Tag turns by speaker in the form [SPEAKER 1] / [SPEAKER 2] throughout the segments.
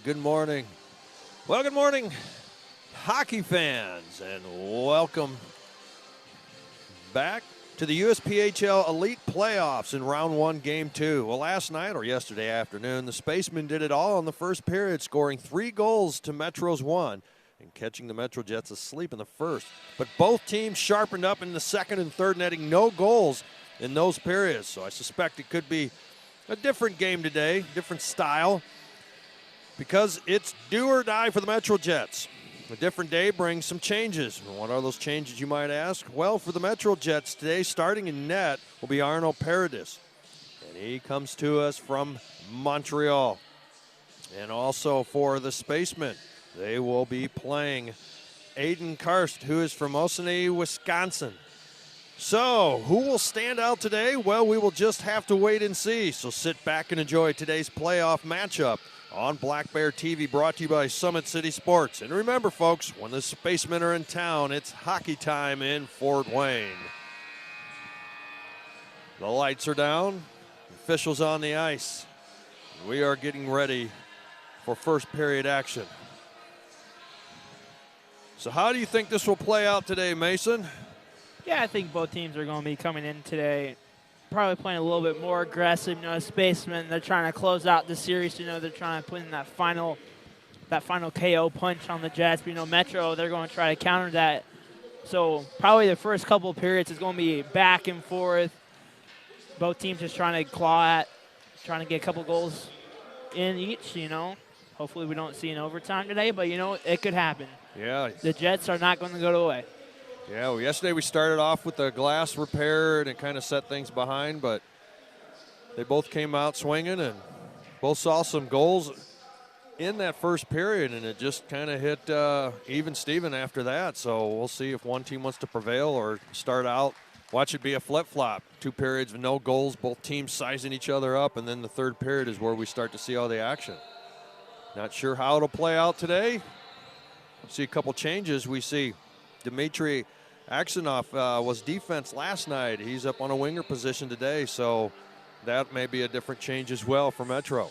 [SPEAKER 1] Good morning. Well, good morning, hockey fans, and welcome back to the USPHL Elite Playoffs in Round 1, Game 2. Well, last night or yesterday afternoon, the Spacemen did it all in the first period, scoring 3 goals to Metro's 1 and catching the Metro Jets asleep in the first. But both teams sharpened up in the second and third, netting no goals in those periods. So I suspect it could be a different game today, different style, because it's do or die for the Metro Jets. A different day brings some changes. What are those changes, you might ask? Well, for the Metro Jets today, starting in net will be Arno Paradis. And he comes to us from Montreal. And also for the Spacemen, they will be playing Aiden Karst, who is from Osanee, Wisconsin. So, who will stand out today? Well, we will just have to wait and see. So sit back and enjoy today's playoff matchup on Black Bear TV, brought to you by Summit City Sports. And remember, folks, when the Spacemen are in town, it's hockey time in Fort Wayne. The lights are down, officials on the ice. We are getting ready for first period action. So how do you think this will play out today, Mason?
[SPEAKER 2] Yeah, I think both teams are going to be coming in today probably playing a little bit more aggressive. Spacemen, they're trying to close out the series. They're trying to put in that final KO punch on the Jets. Metro, they're going to try to counter that. So probably the first couple of periods is going to be back and forth. Both teams just trying to claw at, trying to get a couple goals in each, Hopefully we don't see an overtime today, but, it could happen.
[SPEAKER 1] Yeah.
[SPEAKER 2] The Jets are not going to go away.
[SPEAKER 1] Yeah, well, yesterday we started off with the glass repair, and it kind of set things behind, but they both came out swinging and both saw some goals in that first period, and it just kind of hit even Steven after that. So we'll see if one team wants to prevail or start out. Watch it be a flip-flop. 2 periods with no goals, both teams sizing each other up, and then the third period is where we start to see all the action. Not sure how it'll play out today. See a couple changes. We see Dmitry Aksionov was defense last night. He's up on a winger position today, so that may be a different change as well for Metro.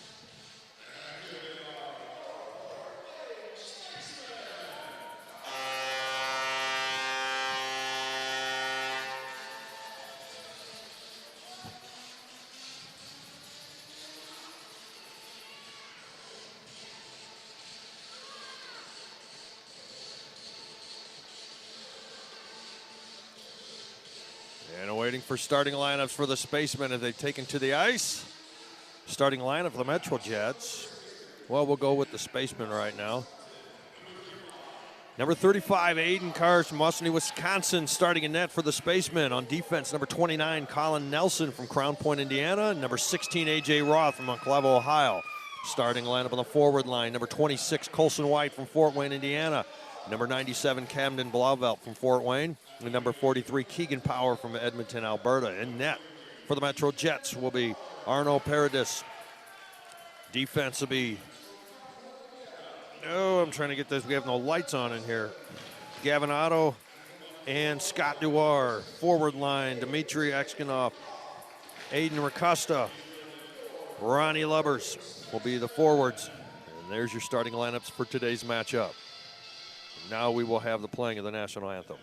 [SPEAKER 1] And waiting for starting lineups for the Spacemen as they've taken to the ice. Starting lineup for the Metro Jets. Well, we'll go with the Spacemen right now. Number 35, Aiden Karst from Osanee, Wisconsin, starting in net for the Spacemen. On defense, number 29, Colin Nelson from Crown Point, Indiana. Number 16, A.J. Roth from Monclova, Ohio. Starting lineup on the forward line, number 26, Colson White from Fort Wayne, Indiana. Number 97, Camden Blauvelt from Fort Wayne. And number 43, Keegan Power from Edmonton, Alberta. In net for the Metro Jets will be Arno Paradis. Defense will be, I'm trying to get this. We have no lights on in here. Gavin Otto and Scott Duar. Forward line, Dmitry Aksionov, Aiden Racosta, Ronnie Lubbers will be the forwards. And there's your starting lineups for today's matchup. Now we will have the playing of the national anthem.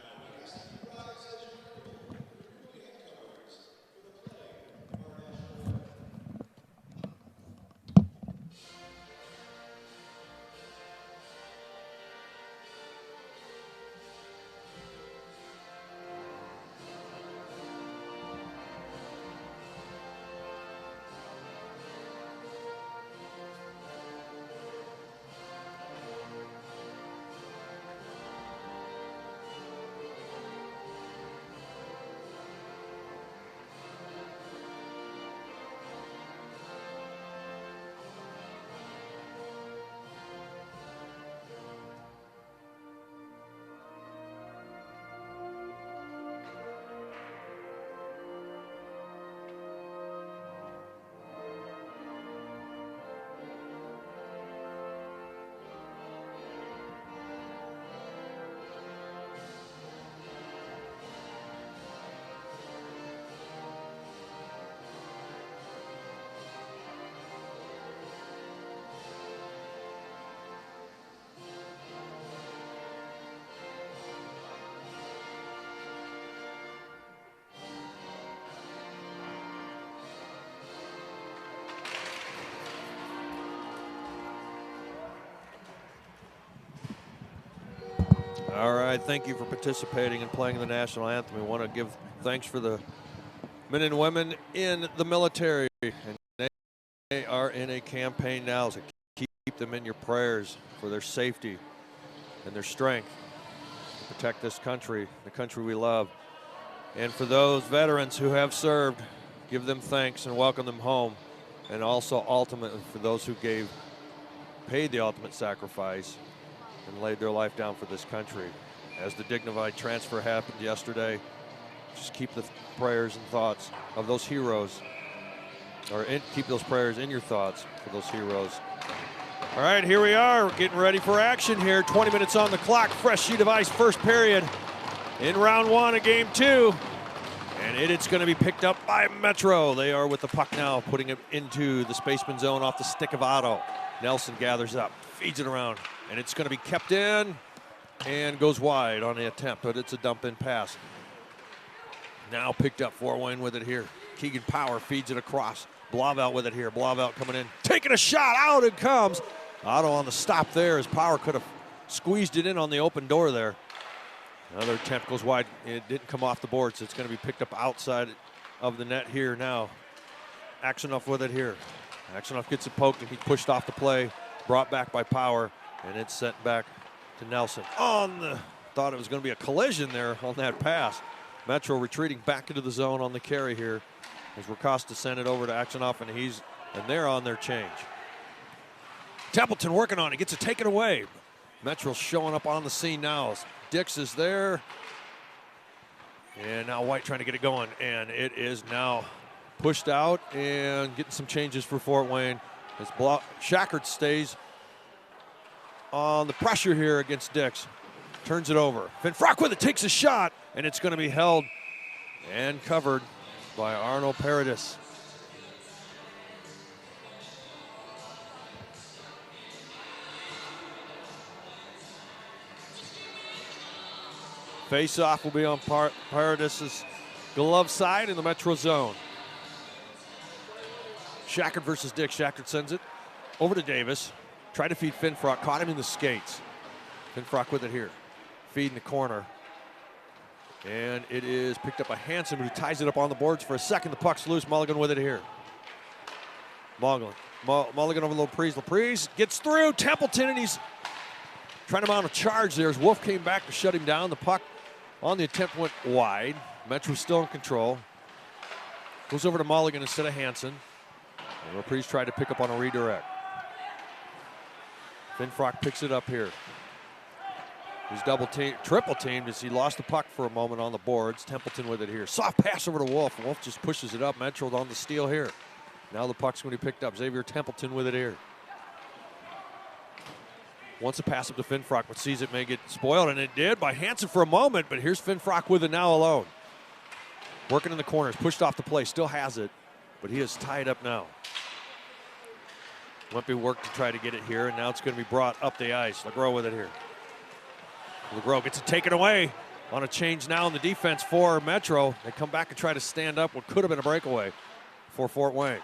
[SPEAKER 1] All right, thank you for participating and playing the national anthem. We want to give thanks for the men and women in the military. And they are in a campaign now, so keep them in your prayers for their safety and their strength to protect this country, the country we love. And for those veterans who have served, give them thanks and welcome them home. And also ultimately for those who paid the ultimate sacrifice and laid their life down for this country. As the dignified transfer happened yesterday, just keep the prayers and thoughts of those heroes, keep those prayers in your thoughts for those heroes. All right, here we are. We're getting ready for action here. 20 minutes on the clock. Fresh sheet of ice, first period in round one of game two. And it's going to be picked up by Metro. They are with the puck now, putting it into the Spaceman zone off the stick of Otto. Nelson gathers up, feeds it around, and it's going to be kept in and goes wide on the attempt, but it's a dump-in pass. Now picked up FtWayne with it here. Keegan Power feeds it across. Blauvelt with it here. Blauvelt coming in, taking a shot. Out it comes. Otto on the stop there as Power could have squeezed it in on the open door there. Another attempt goes wide. It didn't come off the board, so it's going to be picked up outside of the net here now. Aksionov with it here. Aksionov gets it poked, and he's pushed off the play. Brought back by Power, and it's sent back to Nelson. Thought it was going to be a collision there on that pass. Metro retreating back into the zone on the carry here as Racosta sent it over to Aksionov, and they're on their change. Templeton working on it, gets it taken away. Metro showing up on the scene now. Dix is there. And now White trying to get it going, and it is now pushed out and getting some changes for FtWayne as Shackard stays on the pressure here against Dix. Turns it over. Finfrock with it, takes a shot, and it's going to be held and covered by Arno Paradis. Face-off will be on Paradis' glove side in the Metro zone. Shackard versus Dix. Shackard sends it over to Davis. Tried to feed Finfrock, caught him in the skates. Finfrock with it here. Feed in the corner. And it is picked up by Hansen, who ties it up on the boards for a second. The puck's loose. Mulligan with it here. Mulligan over Laprise. Laprise gets through. Templeton, and he's trying to mount a charge there as Wolf came back to shut him down. The puck on the attempt went wide. Metro still in control. Goes over to Mulligan instead of Hansen. And Laprise tried to pick up on a redirect. Finfrock picks it up here. He's triple teamed as he lost the puck for a moment on the boards. Templeton with it here. Soft pass over to Wolf. Wolf just pushes it up. Metro on the steal here. Now the puck's going to be picked up. Xavier Templeton with it here. Wants to pass up to Finfrock, but sees it may get spoiled, and it did by Hansen for a moment, but here's Finfrock with it now alone. Working in the corners, pushed off the play, still has it, but he is tied up now. Wimpy worked to try to get it here, and now it's going to be brought up the ice. LeGros with it here. LeGros gets it taken away on a change now in the defense for Metro. They come back and try to stand up what could have been a breakaway for FtWayne.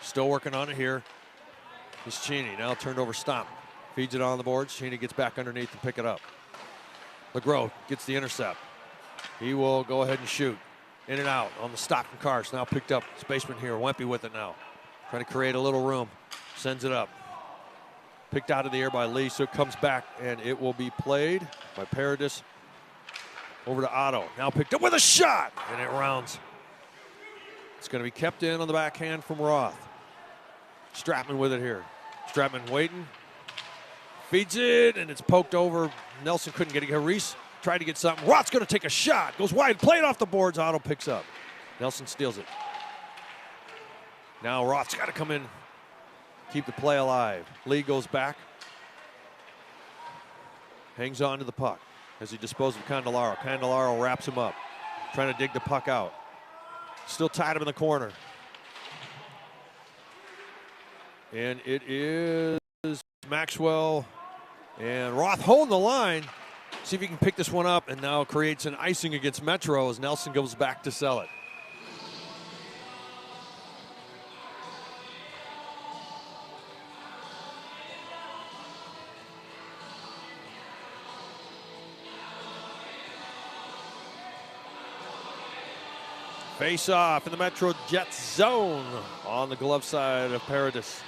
[SPEAKER 1] Still working on it here. It's Cheney, now turned over Stomp. Feeds it on the boards. Cheney gets back underneath to pick it up. LeGros gets the intercept. He will go ahead and shoot. In and out on the stop from Cars. Now picked up. Spaceman here. Wempy with it now. Trying to create a little room. Sends it up. Picked out of the air by Lee, so it comes back, and it will be played by Paradis over to Otto. Now picked up with a shot, and it rounds. It's going to be kept in on the backhand from Roth. Stratman with it here. Stratman waiting. Feeds it, and it's poked over. Nelson couldn't get it. Reese tried to get something. Roth's going to take a shot. Goes wide. Played off the boards. Otto picks up. Nelson steals it. Now Roth's got to come in. Keep the play alive. Lee goes back. Hangs on to the puck as he disposes of Candelaro. Candelaro wraps him up. Trying to dig the puck out. Still tied him in the corner. And it is Maxwell and Roth holding the line. See if he can pick this one up, and now creates an icing against Metro as Nelson goes back to sell it. Face off in the Metro Jets zone on the glove side of Paradis.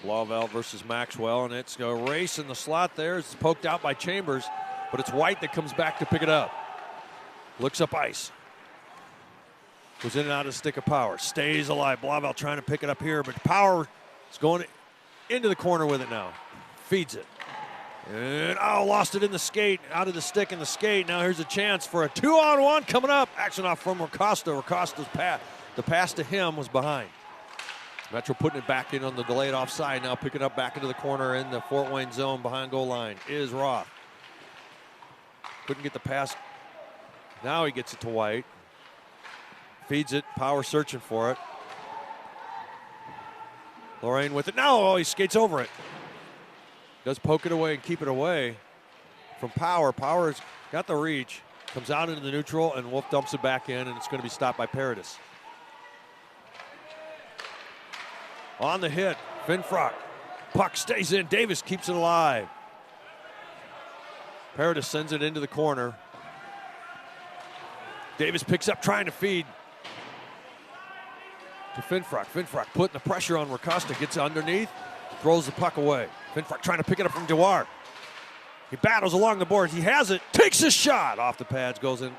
[SPEAKER 1] Blauvelt versus Maxwell, and it's a race in the slot there. It's poked out by Chambers, but it's White that comes back to pick it up. Looks up ice. Goes in and out of the stick of Power. Stays alive. Blauvelt trying to pick it up here, but Power is going into the corner with it now. Feeds it. And lost it in the skate, out of the stick in the skate. Now here's a chance for a 2-on-1 coming up. Action off from Ricosta. Ricosta's pass. The pass to him was behind. Metro putting it back in on the delayed offside. Now picking up back into the corner in the Fort Wayne zone behind goal line is Roth. Couldn't get the pass. Now he gets it to White. Feeds it. Power searching for it. Lorraine with it. Now he skates over it. Does poke it away and keep it away from Power. Power's got the reach. Comes out into the neutral, and Wolf dumps it back in, and it's going to be stopped by Paradis. On the hit, Finfrock. Puck stays in. Davis keeps it alive. Paradis sends it into the corner. Davis picks up trying to feed to Finfrock. Finfrock putting the pressure on Ricosta. Gets underneath, throws the puck away. Finfrock trying to pick it up from Dewar. He battles along the boards. He has it. Takes a shot off the pads. Goes in.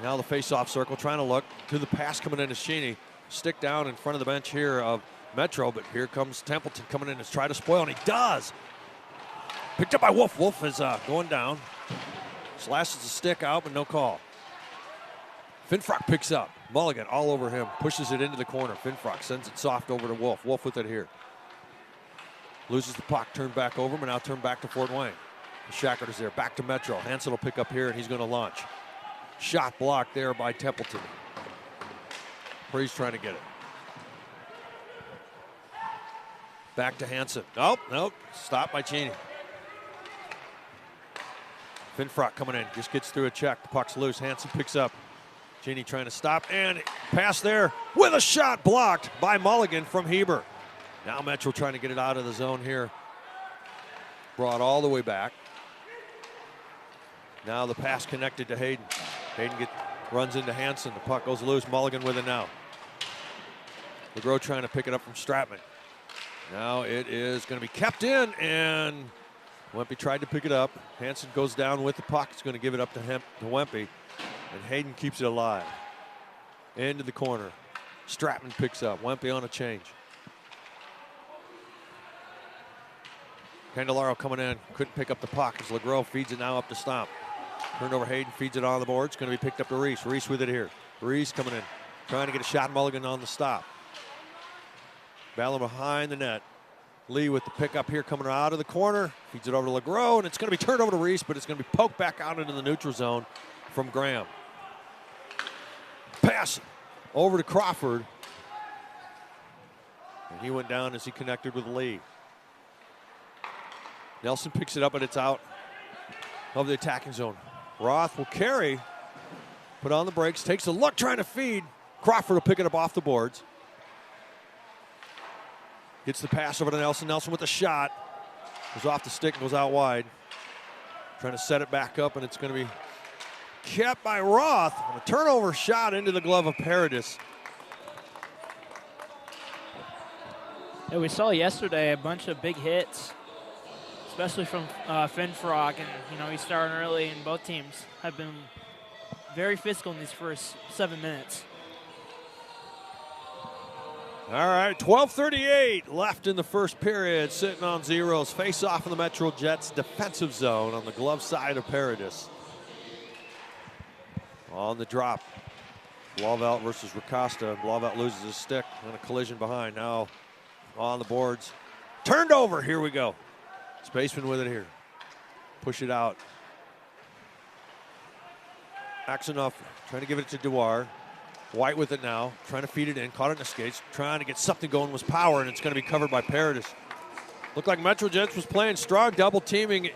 [SPEAKER 1] Now the face-off circle. Trying to look to the pass coming into Sheeny. Stick down in front of the bench here of Metro. But here comes Templeton coming in to try to spoil. And he does. Picked up by Wolf. Wolf is going down. Slashes the stick out, but no call. Finfrock picks up. Mulligan all over him. Pushes it into the corner. Finfrock sends it soft over to Wolf. Wolf with it here. Loses the puck, turned back over, but now turned back to Fort Wayne. Shackert is there, back to Metro. Hansen will pick up here, and he's going to launch. Shot blocked there by Templeton. Freeze trying to get it. Back to Hansen. Nope. Stopped by Cheney. Finfrock coming in, just gets through a check. The puck's loose. Hansen picks up. Cheney trying to stop, and pass there with a shot blocked by Mulligan from Heber. Now Metro trying to get it out of the zone here. Brought all the way back. Now the pass connected to Hayden. Hayden runs into Hansen. The puck goes loose. Mulligan with it now. LeGros trying to pick it up from Stratman. Now it is going to be kept in, and Wempe tried to pick it up. Hansen goes down with the puck. It's going to give it up to Wempe, and Hayden keeps it alive. Into the corner. Stratman picks up. Wempe on a change. Candelaro coming in, couldn't pick up the puck as LeGros feeds it now up to Stomp. Turned over Hayden, feeds it on the board. It's going to be picked up to Reese. Reese with it here. Reese coming in, trying to get a shot. Mulligan on the stop. Battle behind the net. Lee with the pickup here coming out of the corner. Feeds it over to LeGros, and it's going to be turned over to Reese, but it's going to be poked back out into the neutral zone from Graham. Pass over to Crawford. And he went down as he connected with Lee. Nelson picks it up, but it's out of the attacking zone. Roth will carry, put on the brakes, takes a look, trying to feed. Crawford will pick it up off the boards. Gets the pass over to Nelson. Nelson with a shot. Goes off the stick and goes out wide. Trying to set it back up, and it's going to be kept by Roth. A turnover shot into the glove of Paradis.
[SPEAKER 2] Yeah, we saw yesterday a bunch of big hits, especially from Finfrock, and he's starting early, and both teams have been very physical in these first 7 minutes.
[SPEAKER 1] All right, 12:38 left in the first period, sitting on zeros. Face off in the Metro Jets defensive zone on the glove side of Paradis. On the drop, Blauvelt versus Ricosta. Blauvelt loses his stick on a collision behind. Now on the boards, turned over. Here we go. Spaceman with it here. Push it out. Axonoff trying to give it to Dewar. White with it now, trying to feed it in, caught it in the skates, trying to get something going with Power, and it's going to be covered by Paradis. Looked like Metro Jets was playing strong, double teaming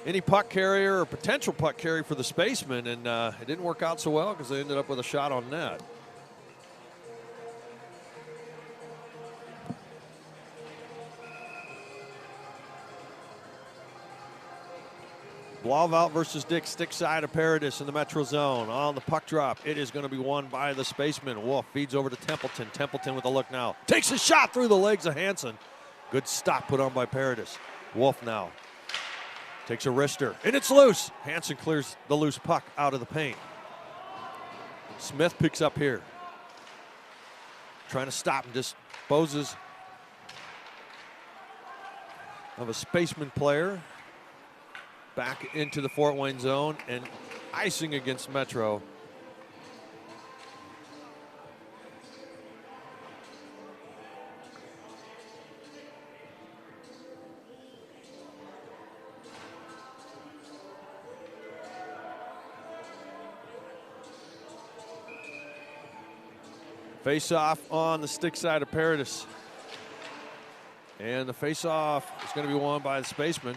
[SPEAKER 1] any puck carrier or potential puck carrier for the Spacemen, and it didn't work out so well because they ended up with a shot on net. Blauvelt versus Dick, stick side of Paradis in the Metro zone. On the puck drop, it is going to be won by the Spacemen. Wolf feeds over to Templeton. Templeton with a look now. Takes a shot through the legs of Hansen. Good stop put on by Paradis. Wolf now takes a wrister, and it's loose. Hansen clears the loose puck out of the paint. Smith picks up here. Trying to stop and disposes of a Spaceman player. Back into the Fort Wayne zone and icing against Metro. Face-off on the stick side of Paradis. And the face-off is going to be won by the Spacemen.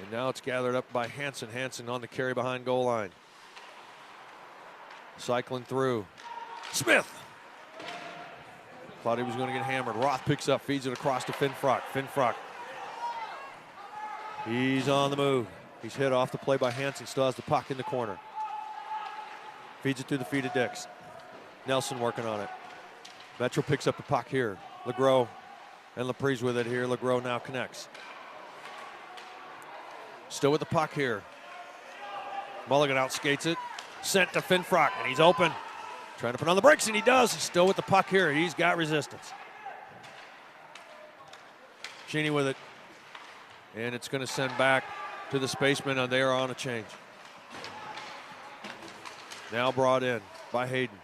[SPEAKER 1] And now it's gathered up by Hansen. Hansen on the carry behind goal line. Cycling through. Smith! Thought he was going to get hammered. Roth picks up, feeds it across to Finfrock. Finfrock. He's on the move. He's hit off the play by Hansen. Still has the puck in the corner. Feeds it through the feet of Dix. Nelson working on it. Metro picks up the puck here. LeGros and Laprise with it here. LeGros now connects. Still with the puck here. Mulligan outskates it. Sent to Finfrock, and he's open. Trying to put on the brakes, and he does. He's still with the puck here. He's got resistance. Cheney with it. And it's going to send back to the Spacemen, and they are on a change. Now brought in by Hayden.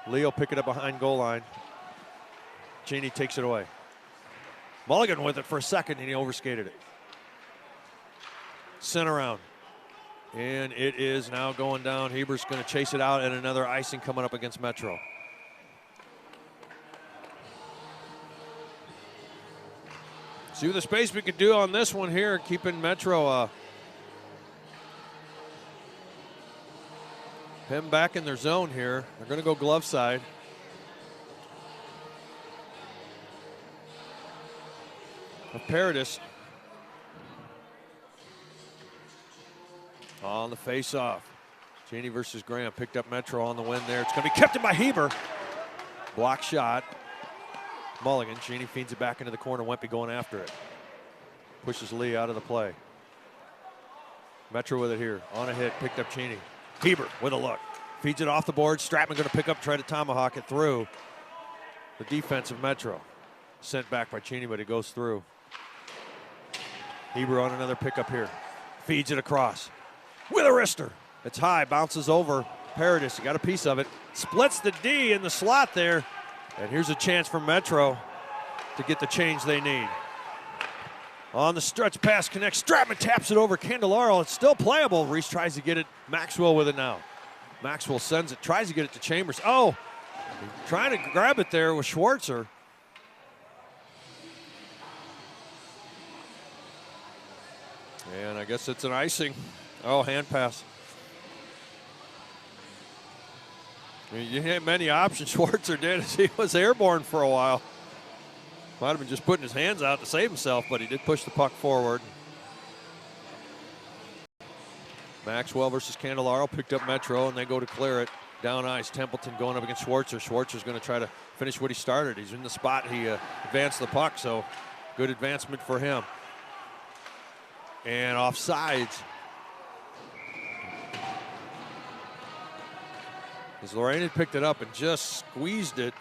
[SPEAKER 1] Leo pick it up behind goal line. Cheney takes it away. Mulligan with it for a second, and he overskated it. Sent around. And it is now going down. Heber's going to chase it out, and another icing coming up against Metro. See what the Spacemen could do on this one here, keeping Metro him back in their zone here. They're going to go glove side. Of Paradis. On the face-off. Cheney versus Graham picked up Metro on the win there. It's going to be kept in by Heber. Block shot. Mulligan. Cheney feeds it back into the corner. Wempe going after it. Pushes Lee out of the play. Metro with it here. On a hit. Picked up Cheney. Heber with a look. Feeds it off the board. Stratman going to pick up, try to tomahawk it through the defense of Metro. Sent back by Cheney, but it goes through. Heber on another pickup here. Feeds it across. With a wrister. It's high, bounces over Paradis. He got a piece of it. Splits the D in the slot there. And here's a chance for Metro to get the change they need. On the stretch pass connects. Stratman taps it over Candelaro. It's still playable. Reese tries to get it. Maxwell with it now. Maxwell sends it, tries to get it to Chambers. Oh, trying to grab it there with Schwartzer. And I guess it's an icing. Oh, hand pass. I mean, you didn't have many options. Schwartzer did as he was airborne for a while. Might have been just putting his hands out to save himself, but he did push the puck forward. Maxwell versus Candelaro picked up Metro, and they go to clear it. Down ice, Templeton going up against Schwartzer. Schwartzer's going to try to finish what he started. He's in the spot. He advanced the puck, so good advancement for him. And offsides. As Lorraine had picked it up and just squeezed it.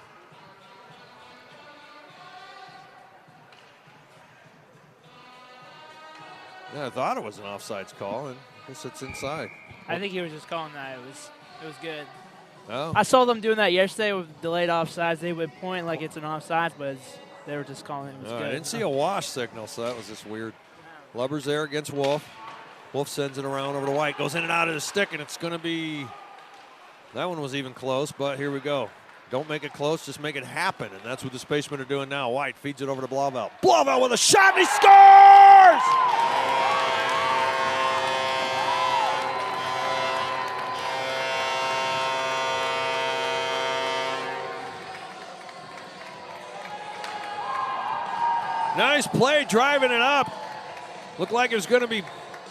[SPEAKER 1] Yeah, I thought it was an offsides call, and I guess it's inside.
[SPEAKER 2] I think he was just calling that. It was good.
[SPEAKER 1] Oh.
[SPEAKER 2] I saw them doing that yesterday with delayed offsides. They would point like it's an offside, but they were just calling it was good.
[SPEAKER 1] I didn't see a wash signal, so that was just weird. Lubbers there against Wolf. Wolf sends it around over to White. Goes in and out of the stick, and it's going to be... That one was even close, but here we go. Don't make it close, just make it happen, and that's what the Spacemen are doing now. White feeds it over to Blauvelt. Blauvelt with a shot, and he scores! Nice play, driving it up. Looked like it was going to be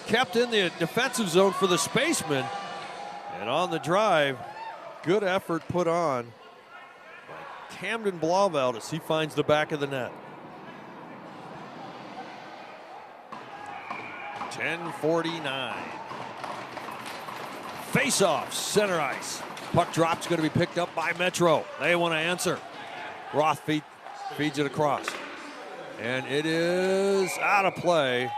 [SPEAKER 1] kept in the defensive zone for the Spacemen. And on the drive, good effort put on by Camden Blauvelt as he finds the back of the net. 10:49. Face-off, center ice. Puck drop's going to be picked up by Metro. They want to answer. Roth feeds it across. And it is out of play.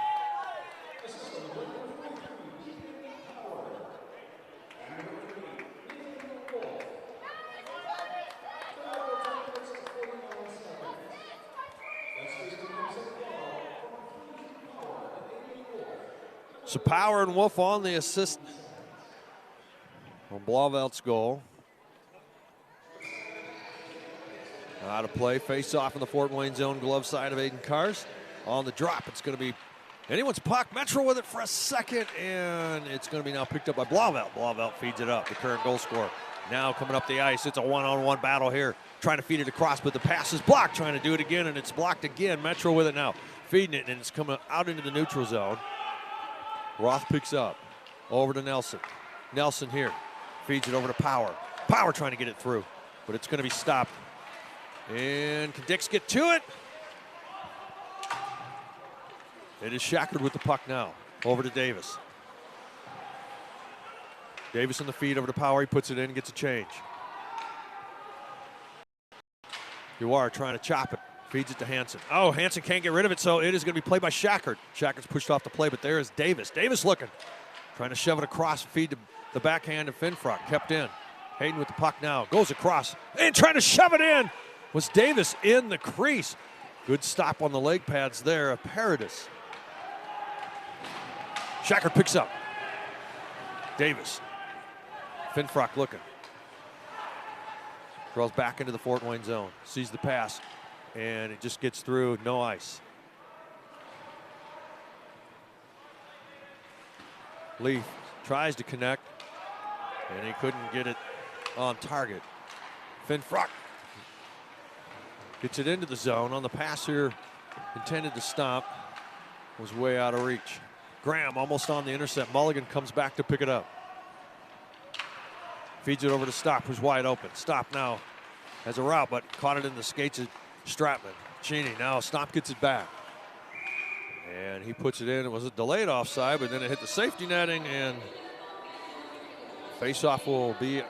[SPEAKER 1] So Power and Wolf on the assist on Blauvelt's goal. Out of play, face off in the Fort Wayne zone, glove side of Aiden Cars. On the drop, it's going to be anyone's puck. Metro with it for a second, and it's going to be now picked up by Blauvelt. Blauvelt feeds it up, the current goal scorer. Now coming up the ice, it's a one-on-one battle here. Trying to feed it across, but the pass is blocked. Trying to do it again, and it's blocked again. Metro with it now, feeding it, and it's coming out into the neutral zone. Roth picks up, over to Nelson. Nelson here, feeds it over to Power. Power trying to get it through, but it's going to be stopped. And can Dix get to it? It is Shackard with the puck now, over to Davis. Davis in the feed over to Power, he puts it in and gets a change. Uar trying to chop it. Feeds it to Hansen. Oh, Hansen can't get rid of it, so it is going to be played by Shackard. Shackard's pushed off the play, but there is Davis. Davis looking. Trying to shove it across, feed to the backhand of Finfrock. Kept in. Hayden with the puck now. Goes across and trying to shove it in. Was Davis in the crease. Good stop on the leg pads there of Paradis. Shackard picks up. Davis. Finfrock looking. Throws back into the Fort Wayne zone. Sees the pass. And it just gets through, no ice. Lee tries to connect, and he couldn't get it on target. Finfrock gets it into the zone on the pass here, intended to stop, was way out of reach. Graham almost on the intercept. Mulligan comes back to pick it up. Feeds it over to Stop, who's wide open. Stop now has a route, but caught it in the skates of Stratman. Cheney now, Stop gets it back. And he puts it in. It was a delayed offside, but then it hit the safety netting, and faceoff will be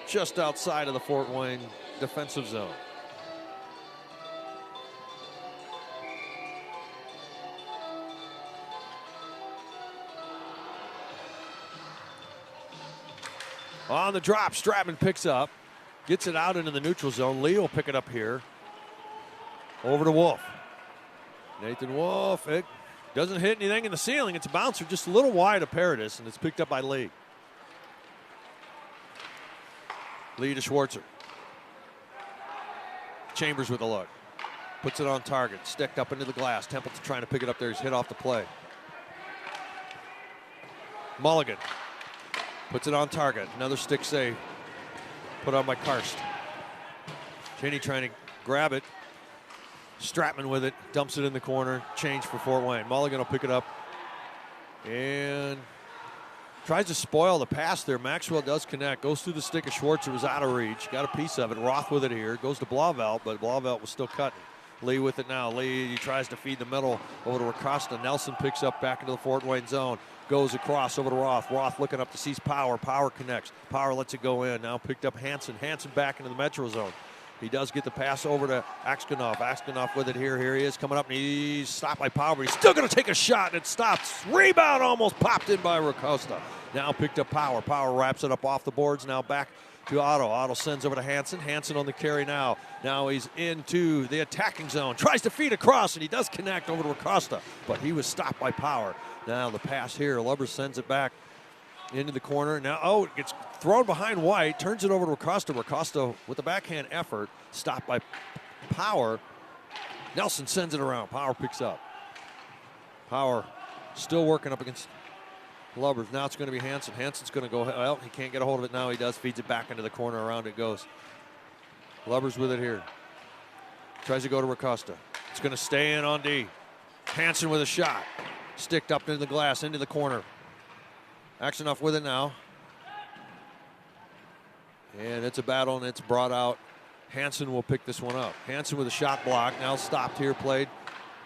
[SPEAKER 1] just outside of the Fort Wayne defensive zone. On the drop, Stratman picks up, gets it out into the neutral zone. Lee will pick it up here. Over to Wolf. Nathan Wolf, it doesn't hit anything in the ceiling. It's a bouncer just a little wide of Paradis, and it's picked up by Lee. Lee to Schwartzer. Chambers with a look. Puts it on target, sticked up into the glass. Templeton trying to pick it up there. He's hit off the play. Mulligan puts it on target. Another stick save. Put on by Karst. Cheney trying to grab it. Stratman with it, dumps it in the corner, change for Fort Wayne. Mulligan will pick it up and tries to spoil the pass there. Maxwell does connect, goes through the stick of Schwartz. It was out of reach, got a piece of it. Roth with it here, goes to Blauvelt, but Blauvelt was still cutting. Lee with it now. Lee, he tries to feed the middle over to Acosta. Nelson picks up back into the Fort Wayne zone. Goes across over to Roth. Roth looking up to seize Power. Power connects. Power lets it go in. Now picked up Hansen. Hansen back into the Metro zone. He does get the pass over to Axkanoff. Axkanoff with it here. Here he is coming up, and he's stopped by Power, but he's still going to take a shot, and it stops. Rebound almost popped in by Racosta. Now picked up Power. Power wraps it up off the boards. Now back to Otto. Otto sends over to Hansen. Hansen on the carry now. Now he's into the attacking zone. Tries to feed across, and he does connect over to Racosta, but he was stopped by Power. Now the pass here. Lubbers sends it back into the corner. Now, it gets thrown behind White, turns it over to Racosta. Racosta with the backhand effort, stopped by Power. Nelson sends it around. Power picks up. Power still working up against Lubbers. Now it's going to be Hansen. Hansen's going to go, well, he can't get a hold of it now. He does, feeds it back into the corner. Around it goes. Lubbers with it here. Tries to go to Racosta. It's going to stay in on D. Hansen with a shot. Sticked up into the glass, into the corner. Action off with it now. And it's a battle, and it's brought out. Hansen will pick this one up. Hansen with a shot block. Now stopped here, played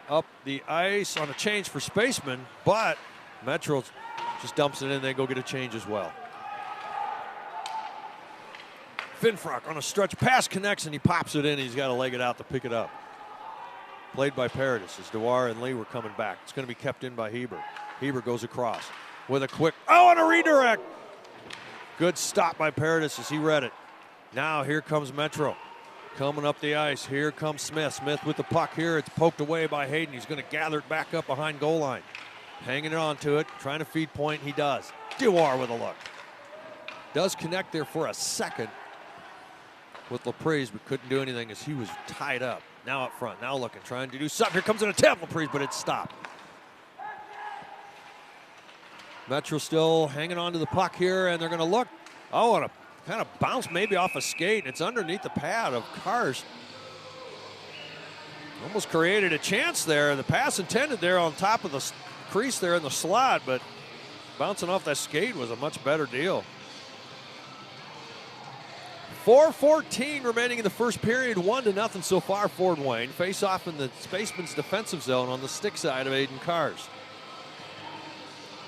[SPEAKER 1] up the ice on a change for Spacemen, but Metro just dumps it in. They go get a change as well. Finfrock on a stretch pass connects, and he pops it in. He's got to leg it out to pick it up. Played by Paradis as Dewar and Lee were coming back. It's going to be kept in by Heber. Heber goes across with a quick, and a redirect. Good stop by Paradis as he read it. Now here comes Metro. Coming up the ice. Here comes Smith. Smith with the puck here. It's poked away by Hayden. He's going to gather it back up behind goal line. Hanging it on to it. Trying to feed point. He does. Dewar with a look. Does connect there for a second with Laprise, but couldn't do anything as he was tied up. Now up front. Now looking. Trying to do something. Here comes an attempt, Laprise, but it's stopped. Metro still hanging on to the puck here, and they're going to look. Oh, and a kind of bounce maybe off a skate. It's underneath the pad of Karst. Almost created a chance there. The pass intended there on top of the crease there in the slot, but bouncing off that skate was a much better deal. 4:14 remaining in the first period, 1-0 so far. FtWayne face off in the Spacemen's defensive zone on the stick side of Aiden Karst.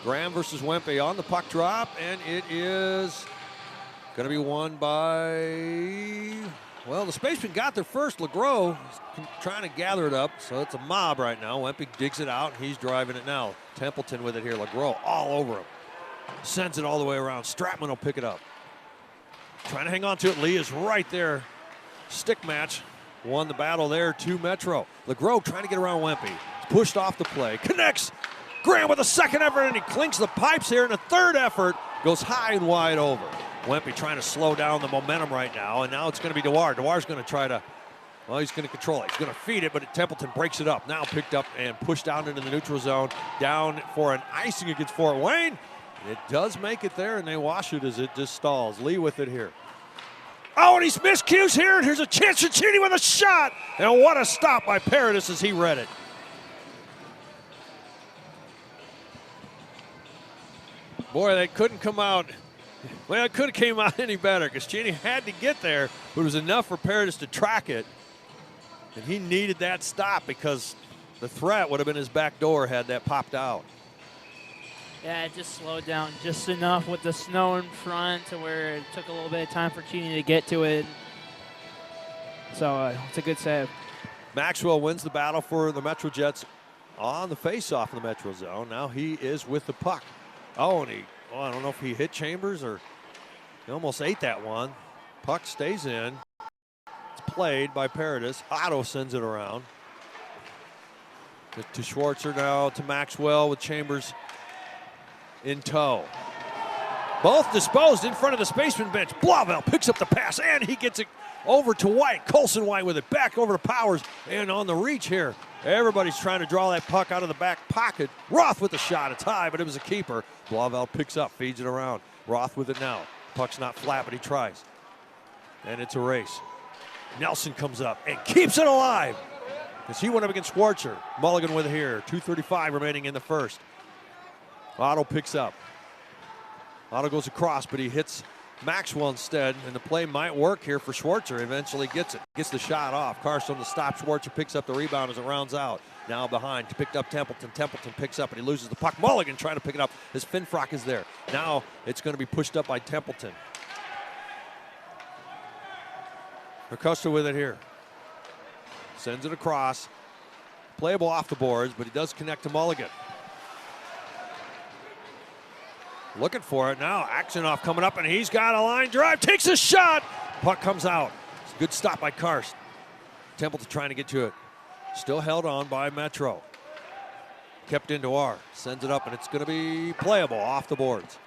[SPEAKER 1] Graham versus Wempe on the puck drop, and it is going to be won by, well, the Spacemen got there first. LeGros trying to gather it up, so it's a mob right now. Wempe digs it out, and he's driving it now. Templeton with it here. LeGros all over him. Sends it all the way around. Stratman will pick it up. Trying to hang on to it. Lee is right there. Stick match. Won the battle there to Metro. LeGros trying to get around Wempe. Pushed off the play. Connects. Graham with a second effort, and he clinks the pipes here, and a third effort goes high and wide over. Wempe trying to slow down the momentum right now, and now it's going to be Dewar. Dewar's going to try to, well, he's going to control it. He's going to feed it, but Templeton breaks it up. Now picked up and pushed down into the neutral zone, down for an icing against FtWayne. It does make it there, and they wash it as it just stalls. Lee with it here. Oh, and he's miscues here, and here's a chance for Cheney with a shot. And what a stop by Paradis as he read it. Boy, they couldn't come out. Well, it could have came out any better because Cheney had to get there, but it was enough for Paradis to track it. And he needed that stop because the threat would have been his back door had that popped out.
[SPEAKER 2] Yeah, it just slowed down just enough with the snow in front to where it took a little bit of time for Cheney to get to it. So it's a good save.
[SPEAKER 1] Maxwell wins the battle for the Metro Jets on the face-off in the Metro zone. Now he is with the puck. Oh, and I don't know if he hit Chambers or he almost ate that one. Puck stays in. It's played by Paradis. Otto sends it around. To Schwartzer now to Maxwell with Chambers in tow. Both disposed in front of the Spaceman bench. Blauvelt picks up the pass, and he gets it over to White. Colson White with it back over to Powers, and on the reach here. Everybody's trying to draw that puck out of the back pocket. Roth with the shot. It's high, but it was a keeper. Blauvelt picks up, feeds it around. Roth with it now. Puck's not flat, but he tries. And it's a race. Nelson comes up and keeps it alive as he went up against Schwartzer. Mulligan with it here. 2:35 remaining in the first. Otto picks up. Otto goes across, but he hits Maxwell instead, and the play might work here for Schwartzer. Eventually gets it. Gets the shot off. Carson to stop. Schwartzer picks up the rebound as it rounds out. Now behind. Picked up Templeton. Templeton picks up, and he loses the puck. Mulligan trying to pick it up as Finfrock is there. Now it's going to be pushed up by Templeton. Acosta with it here. Sends it across. Playable off the boards, but he does connect to Mulligan. Looking for it now. Aksionov coming up, and he's got a line drive. Takes a shot. Puck comes out. It's a good stop by Karst. Templeton trying to get to it. Still held on by Metro. Kept into R. Sends it up, and it's going to be playable off the boards.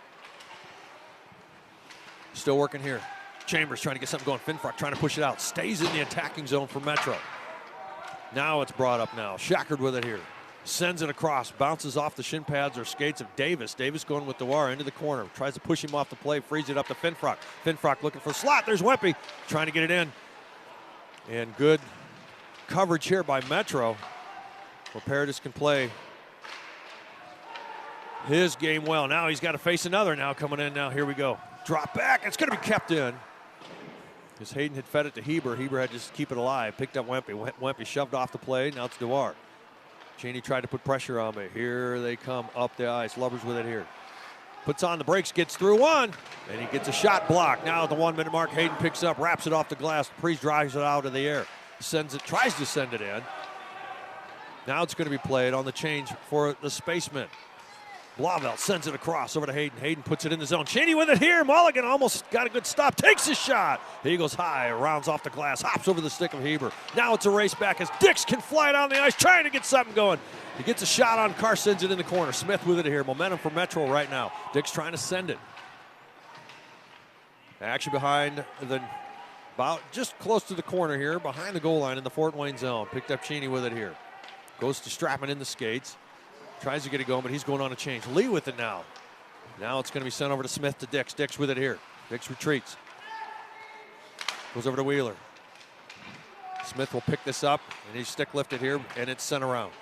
[SPEAKER 1] Still working here. Chambers trying to get something going. Finfrock trying to push it out. Stays in the attacking zone for Metro. Now it's brought up now. Shackard with it here. Sends it across. Bounces off the shin pads or skates of Davis. Davis going with Dewar into the corner. Tries to push him off the play. Frees it up to Finfrock. Finfrock looking for a slot. There's Wempe trying to get it in. And good coverage here by Metro. Where Paradis can play his game well. Now he's got to face another now coming in now. Here we go. Drop back. It's going to be kept in. Because Hayden had fed it to Heber. Heber had to just keep it alive. Picked up Wempe. Wempe shoved off the play. Now it's Dewar. Cheney tried to put pressure on me. Here they come up the ice. Lubbers with it here. Puts on the brakes, gets through one, and he gets a shot blocked. Now at the 1 minute mark, Hayden picks up, wraps it off the glass. Priest drives it out of the air. Sends it, tries to send it in. Now it's going to be played on the change for the Spacemen. Blauvelt sends it across over to Hayden. Hayden puts it in the zone. Cheney with it here. Mulligan almost got a good stop. Takes his shot. He goes high, rounds off the glass, hops over the stick of Heber. Now it's a race back as Dix can fly down the ice, trying to get something going. He gets a shot on Carr, sends it in the corner. Smith with it here. Momentum for Metro right now. Dix trying to send it. Action behind the, about just close to the corner here, behind the goal line in the Fort Wayne zone. Picked up Cheney with it here. Goes to Strapman in the skates. Tries to get it going, but he's going on a change. Lee with it now. Now it's going to be sent over to Smith to Dix. Dix with it here. Dix retreats. Goes over to Wheeler. Smith will pick this up, and he's stick lifted here, and it's sent around.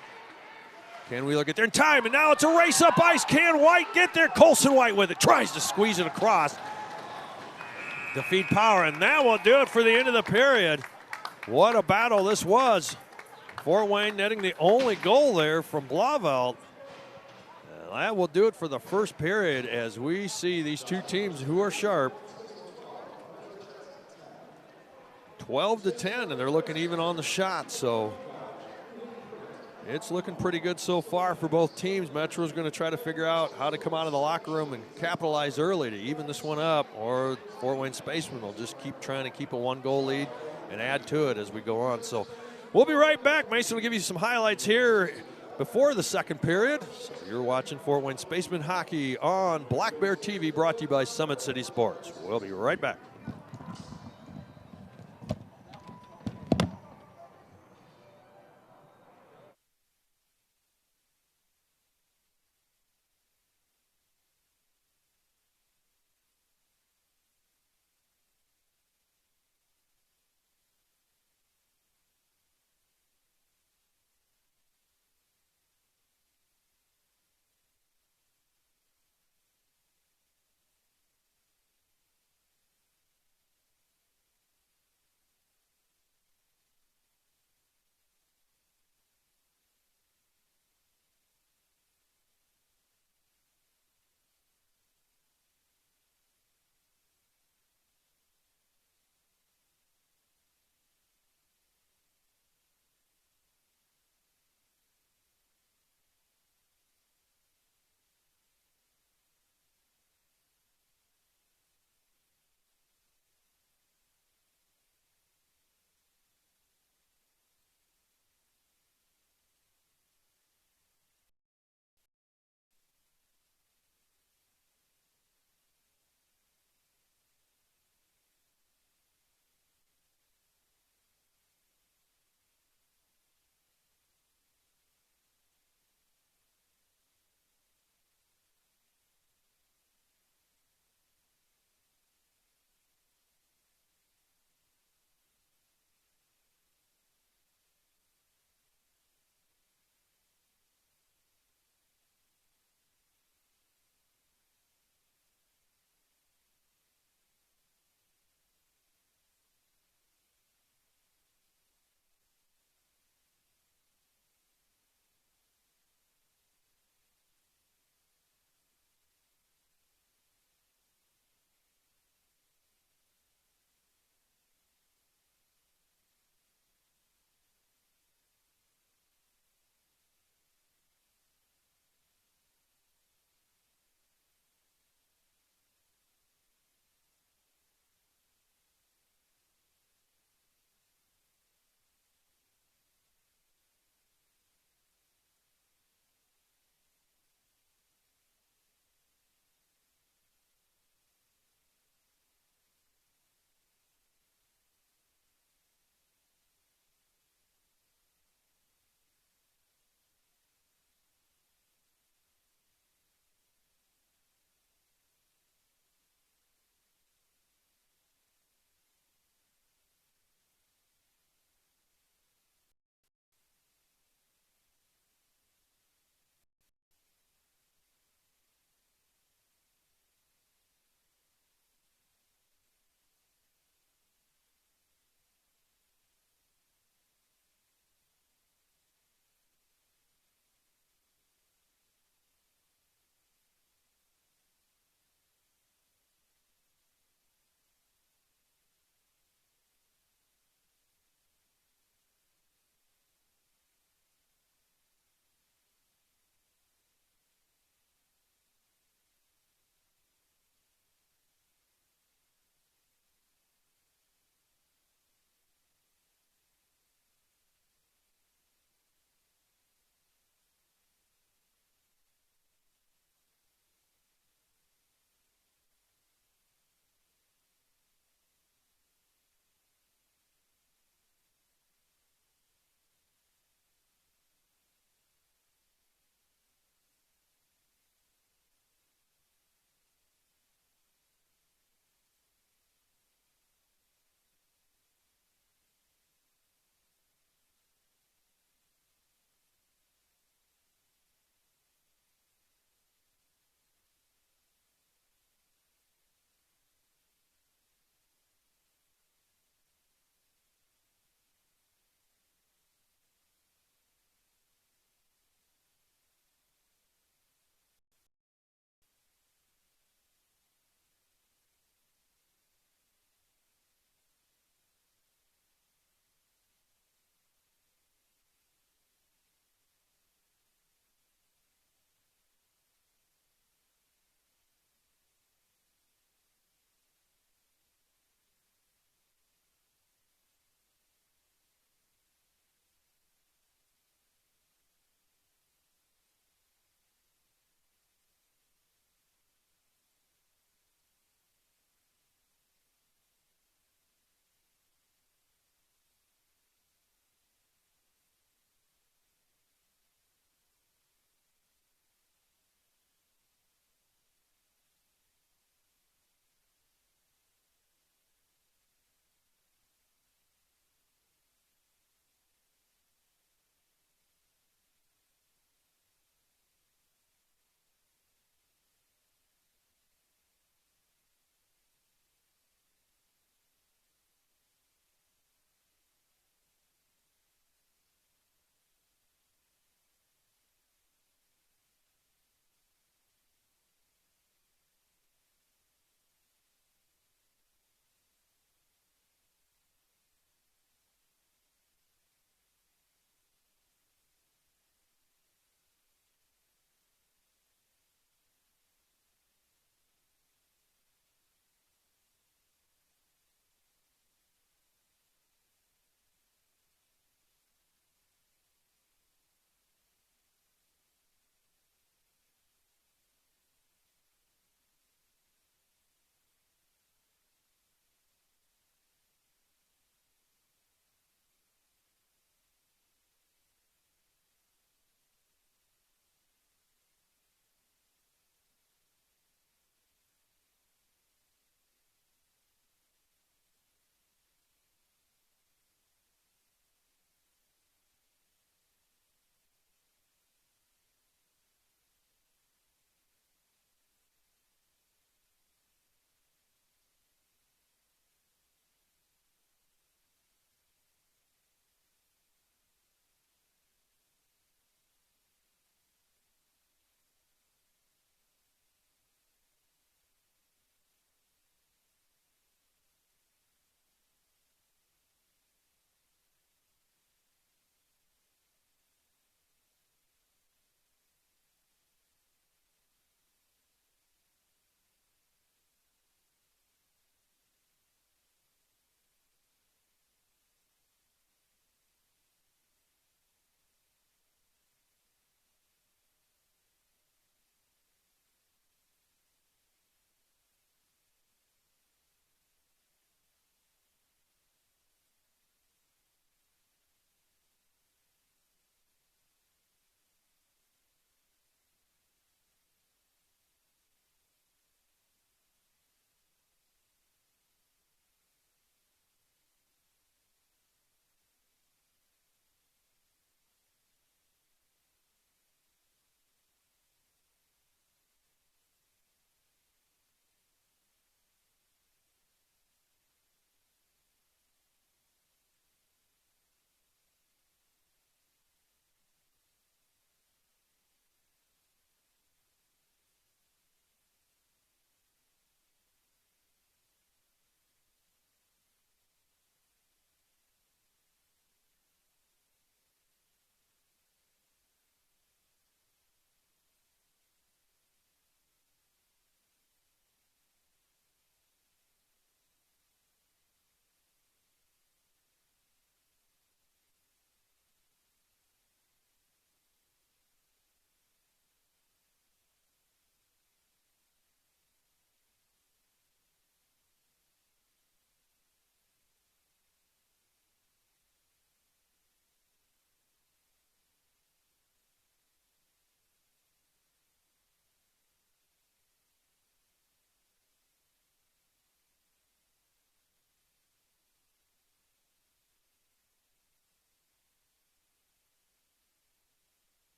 [SPEAKER 1] Can Wheeler get there in time? And now it's a race up ice. Can White get there? Colson White with it. Tries to squeeze it across. Defeat Power, and that will do it for the end of the period. What a battle this was. Fort Wayne netting the only goal there from Blauvelt. That will do it for the first period as we see these two teams who are sharp. 12-10, and they're looking even on the shot, so it's looking pretty good so far for both teams. Metro's going to try to figure out how to come out of the locker room and capitalize early to even this one up, or Fort Wayne Spacemen will just keep trying to keep a one-goal lead and add to it as we go on. So we'll be right back. Mason will give you some highlights here before the second period. So you're watching Fort Wayne Spacemen hockey on Black Bear TV, brought to you by Summit City Sports. We'll be right back.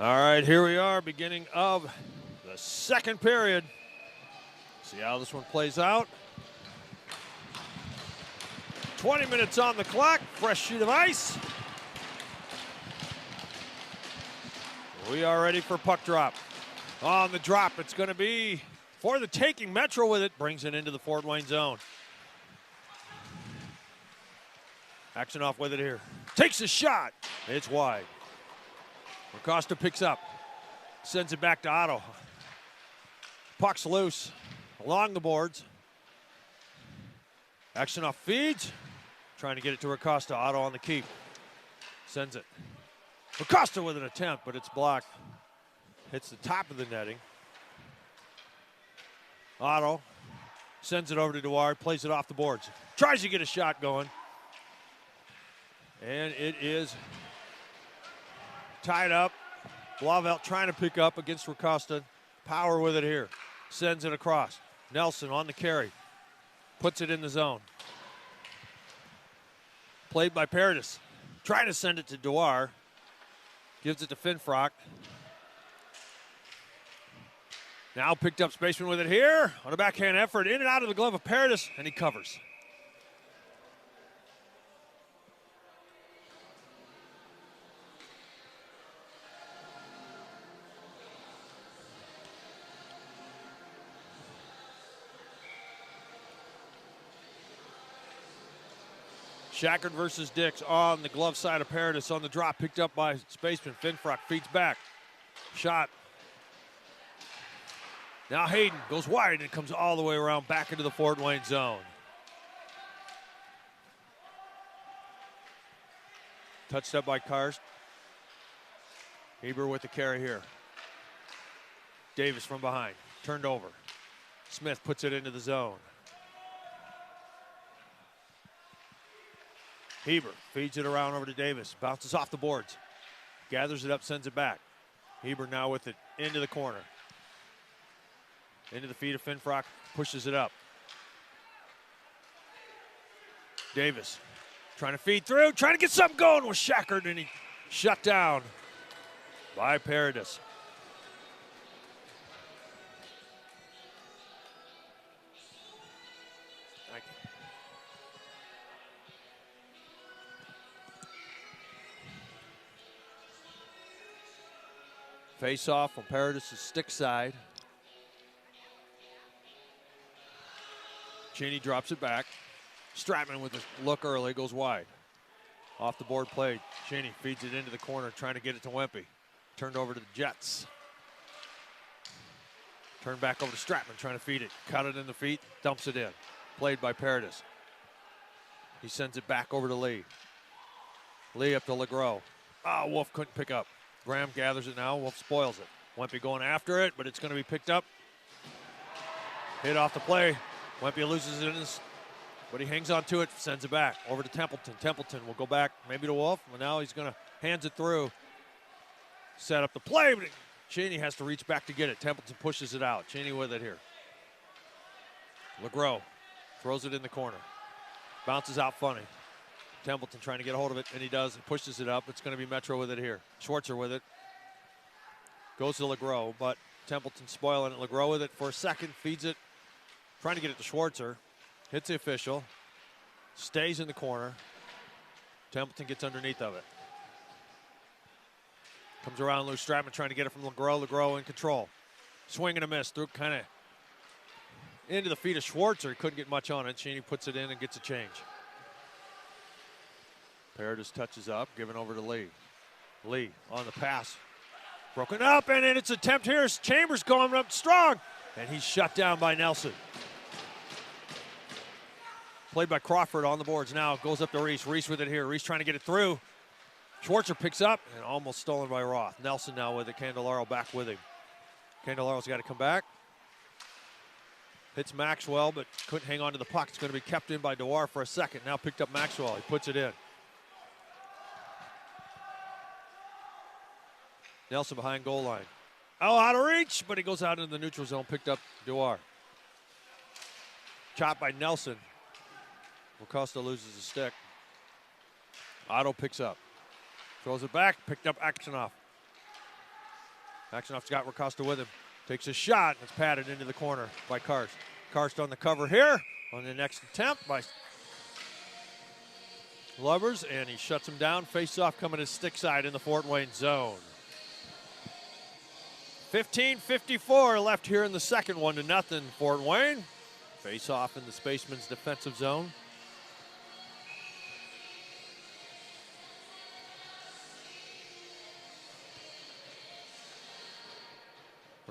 [SPEAKER 1] All right, here we are, beginning of the second period. See how this one plays out. 20 minutes on the clock, fresh sheet of ice. We are ready for puck drop. On the drop, it's going to be for the taking. Metro with it, brings it into the Fort Wayne zone. Action off with it here. Takes a shot. It's wide. Acosta picks up. Sends it back to Otto. Puck's loose along the boards. Action off feeds. Trying to get it to Acosta. Otto on the keep. Sends it. Acosta with an attempt, but it's blocked. Hits the top of the netting. Otto sends it over to Dewar. Plays it off the boards. Tries to get a shot going. And it is tied up. Blauvelt trying to pick up against Acosta. Power with it here. Sends it across. Nelson on the carry. Puts it in the zone. Played by Paradis. Trying to send it to Dewar. Gives it to Finfrock. Now picked up Spaceman with it here. On a backhand effort. In and out of the glove of Paradis. And he covers. Shackard versus Dix on the glove side of Paradis. On the drop, picked up by Spaceman. Finfrock feeds back. Shot. Now Hayden goes wide and comes all the way around back into the Fort Wayne zone. Touched up by Karst. Heber with the carry here. Davis from behind. Turned over. Smith puts it into the zone. Heber feeds it around over to Davis. Bounces off the boards. Gathers it up, sends it back. Heber now with it into the corner. Into the feet of Finfrock. Pushes it up. Davis trying to feed through. Trying to get something going with Shackard. And he shut down by Paradis. Face off on Paradis' stick side. Cheney drops it back. Stratman with a look early, goes wide. Off the board played. Cheney feeds it into the corner, trying to get it to Wempe. Turned over to the Jets. Turned back over to Stratman, trying to feed it. Caught it in the feet, dumps it in. Played by Paradis. He sends it back over to Lee. Lee up to LeGros. Wolf couldn't pick up. Graham gathers it now. Wolf spoils it. Wempe going after it, but it's going to be picked up. Hit off the play. Wempe loses it, but he hangs on to it, sends it back over to Templeton. Templeton will go back maybe to Wolf, but now he's going to hands it through. Set up the play, but Cheney has to reach back to get it. Templeton pushes it out. Cheney with it here. LeGros throws it in the corner. Bounces out funny. Templeton trying to get a hold of it, and he does. He pushes it up. It's going to be Metro with it here. Schwartzer with it. Goes to LeGros, but Templeton spoiling it. LeGros with it for a second. Feeds it. Trying to get it to Schwartzer. Hits the official. Stays in the corner. Templeton gets underneath of it. Comes around loose. Stratman trying to get it from LeGros. LeGros in control. Swing and a miss. Through kind of into the feet of Schwartzer. He couldn't get much on it. Cheney puts it in and gets a change. Paradis touches up, given over to Lee. Lee on the pass. Broken up, and in its attempt here, Chambers going up strong. And he's shut down by Nelson. Played by Crawford on the boards now. Goes up to Reese. Reese with it here. Reese trying to get it through. Schwartzer picks up and almost stolen by Roth. Nelson now with it. Candelaro back with him. Candelaro's got to come back. Hits Maxwell, but couldn't hang on to the puck. It's going to be kept in by Dewar for a second. Now picked up Maxwell. He puts it in. Nelson behind goal line. Out of reach, but he goes out into the neutral zone. Picked up Dewar. Chopped by Nelson. Acosta loses a stick. Otto picks up. Throws it back. Picked up Actionoff. Axenoff's got Racosta with him. Takes a shot. It's patted into the corner by Karst. Karst on the cover here on the next attempt by Lovers, and he shuts him down. Face-off coming to stick side in the Fort Wayne zone. 15:54 left here in the second, 1-0 Fort Wayne. Face-off in the Spacemen's defensive zone.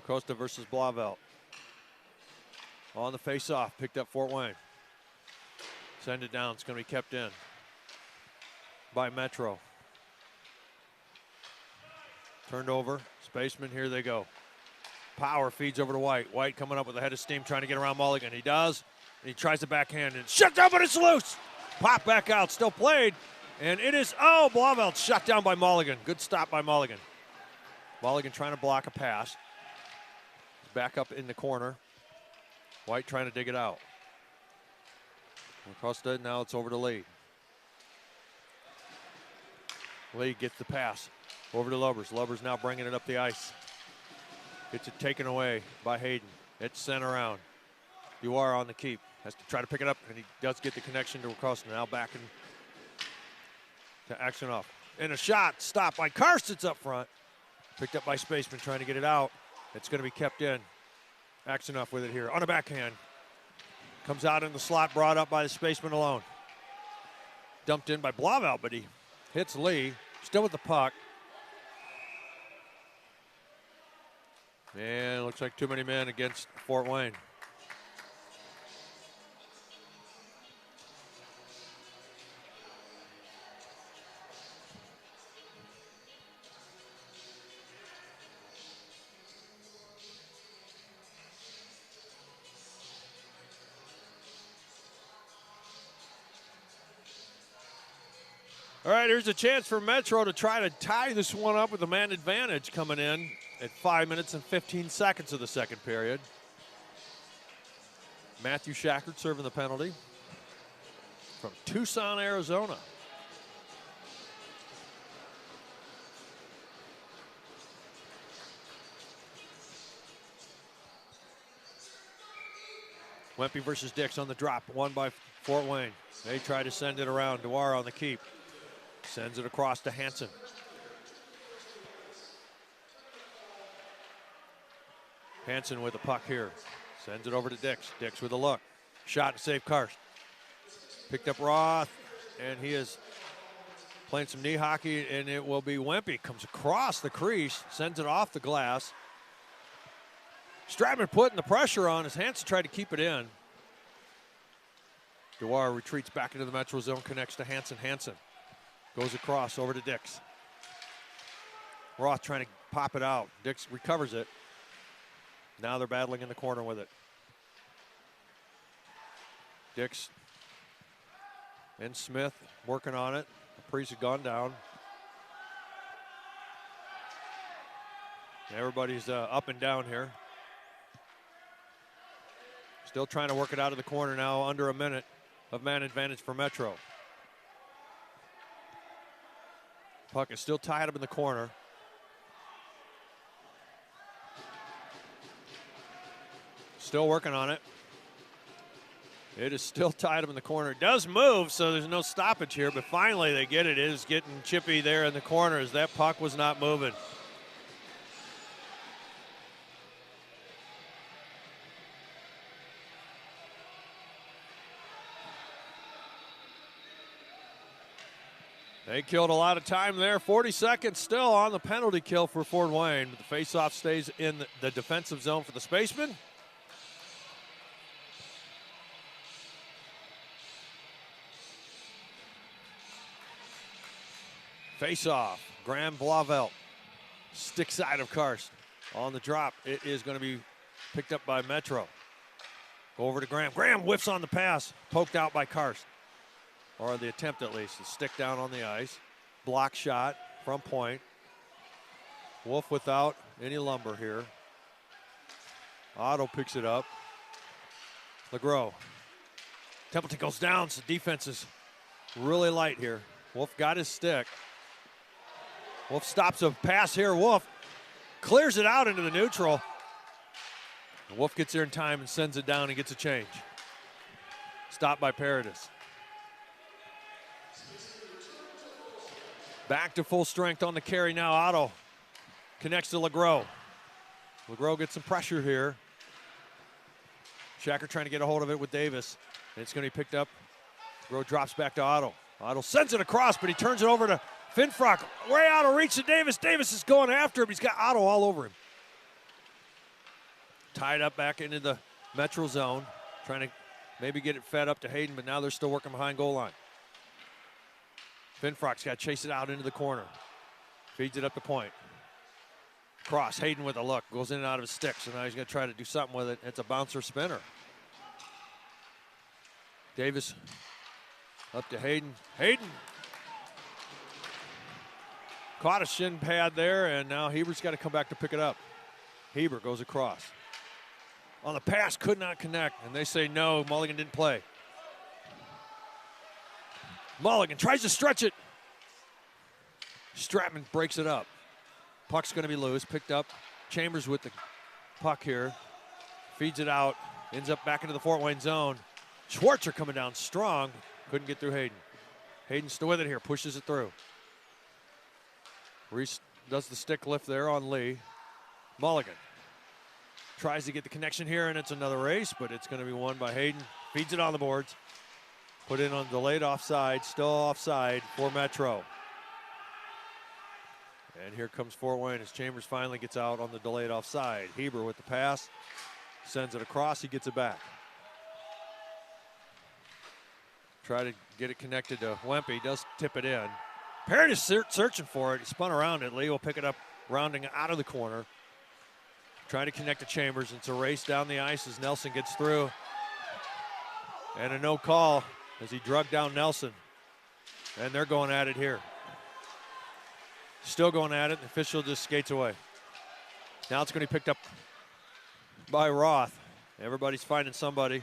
[SPEAKER 1] Racosta versus Blauvelt. On the face-off, picked up Fort Wayne. Send it down, it's going to be kept in by Metro. Turned over, Spacemen, here they go. Power feeds over to White. White coming up with a head of steam, trying to get around Mulligan. He does, and he tries to backhand and shut down, but it's loose. Pop back out, still played, and it is, Blauvelt shut down by Mulligan. Good stop by Mulligan. Mulligan trying to block a pass. Back up in the corner. White trying to dig it out. Costa, now it's over to Lee. Lee gets the pass over to Lovers. Lovers now bringing it up the ice. Gets it taken away by Hayden. It's sent around. Duar on the keep. Has to try to pick it up, and he does get the connection to Costa. Now back to Axenoff. And a shot stopped by Karst. It's up front. Picked up by Spaceman trying to get it out. It's going to be kept in. Axenoff with it here on a backhand. Comes out in the slot, brought up by the Spaceman alone. Dumped in by Blauvelt, but he hits Lee. Still with the puck. And looks like too many men against Fort Wayne. All right, here's a chance for Metro to try to tie this one up with a man advantage coming in at 5 minutes and 15 seconds of the second period. Matthew Shackard serving the penalty from Tucson, Arizona. Wempe versus Dix on the drop, won by Fort Wayne. They try to send it around. Duar on the keep. Sends it across to Hansen. Hansen with the puck here. Sends it over to Dix. Dix with a look. Shot to save Karst. Picked up Roth, and he is playing some knee hockey, and it will be Wempe. Comes across the crease, sends it off the glass. Stratman putting the pressure on as Hansen tried to keep it in. Duar retreats back into the Metro zone, connects to Hansen. Hansen goes across over to Dix. Roth trying to pop it out. Dix recovers it. Now they're battling in the corner with it. Dix and Smith working on it. Priest had gone down. Everybody's up and down here. Still trying to work it out of the corner now, under a minute of man advantage for Metro. Puck is still tied up in the corner. Still working on it. It is still tied up in the corner. It does move, so there's no stoppage here, but finally they get it. It is getting chippy there in the corner as that puck was not moving. They killed a lot of time there. 40 seconds still on the penalty kill for Fort Wayne. But the faceoff stays in the defensive zone for the Spacemen. Face-off. Graham Blauvelt. Stick side of Karst. On the drop. It is going to be picked up by Metro. Over to Graham. Graham whiffs on the pass. Poked out by Karst. Or the attempt at least. The stick down on the ice. Block shot from point. Wolf without any lumber here. Otto picks it up. LeGros. Templeton goes down, so defense is really light here. Wolf got his stick. Wolf stops a pass here. Wolf clears it out into the neutral. Wolf gets there in time and sends it down and gets a change. Stopped by Paradis. Back to full strength on the carry now. Otto connects to LeGros. LeGros gets some pressure here. Shacker trying to get a hold of it with Davis. And it's going to be picked up. LeGros drops back to Otto. Otto sends it across, but he turns it over to Finfrock. Way out of reach to Davis. Davis is going after him. He's got Otto all over him. Tied up back into the Metro zone. Trying to maybe get it fed up to Hayden, but now they're still working behind goal line. Finfrock's got to chase it out into the corner. Feeds it up the point. Cross, Hayden with a look. Goes in and out of his stick, so now he's going to try to do something with it. It's a bouncer spinner. Davis up to Hayden. Hayden caught a shin pad there, and now Heber's got to come back to pick it up. Heber goes across. On the pass, could not connect, and they say no, Mulligan didn't play. Mulligan tries to stretch it. Stratman breaks it up. Puck's going to be loose, picked up. Chambers with the puck here. Feeds it out, ends up back into the Fort Wayne zone. Schwartzer coming down strong, couldn't get through Hayden. Hayden still with it here, pushes it through. Reese does the stick lift there on Lee. Mulligan tries to get the connection here, and it's another race, but it's going to be won by Hayden. Feeds it on the boards. Put in on delayed offside, still offside for Metro. And here comes Fort Wayne as Chambers finally gets out on the delayed offside. Heber with the pass, sends it across, he gets it back. Try to get it connected to Wempe, does tip it in. Paradis searching for it, he spun around it. Lee will pick it up, rounding out of the corner. Trying to connect to Chambers. It's a race down the ice as Nelson gets through. And a no call as he drug down Nelson. And they're going at it here. Still going at it. The official just skates away. Now it's going to be picked up by Roth. Everybody's finding somebody.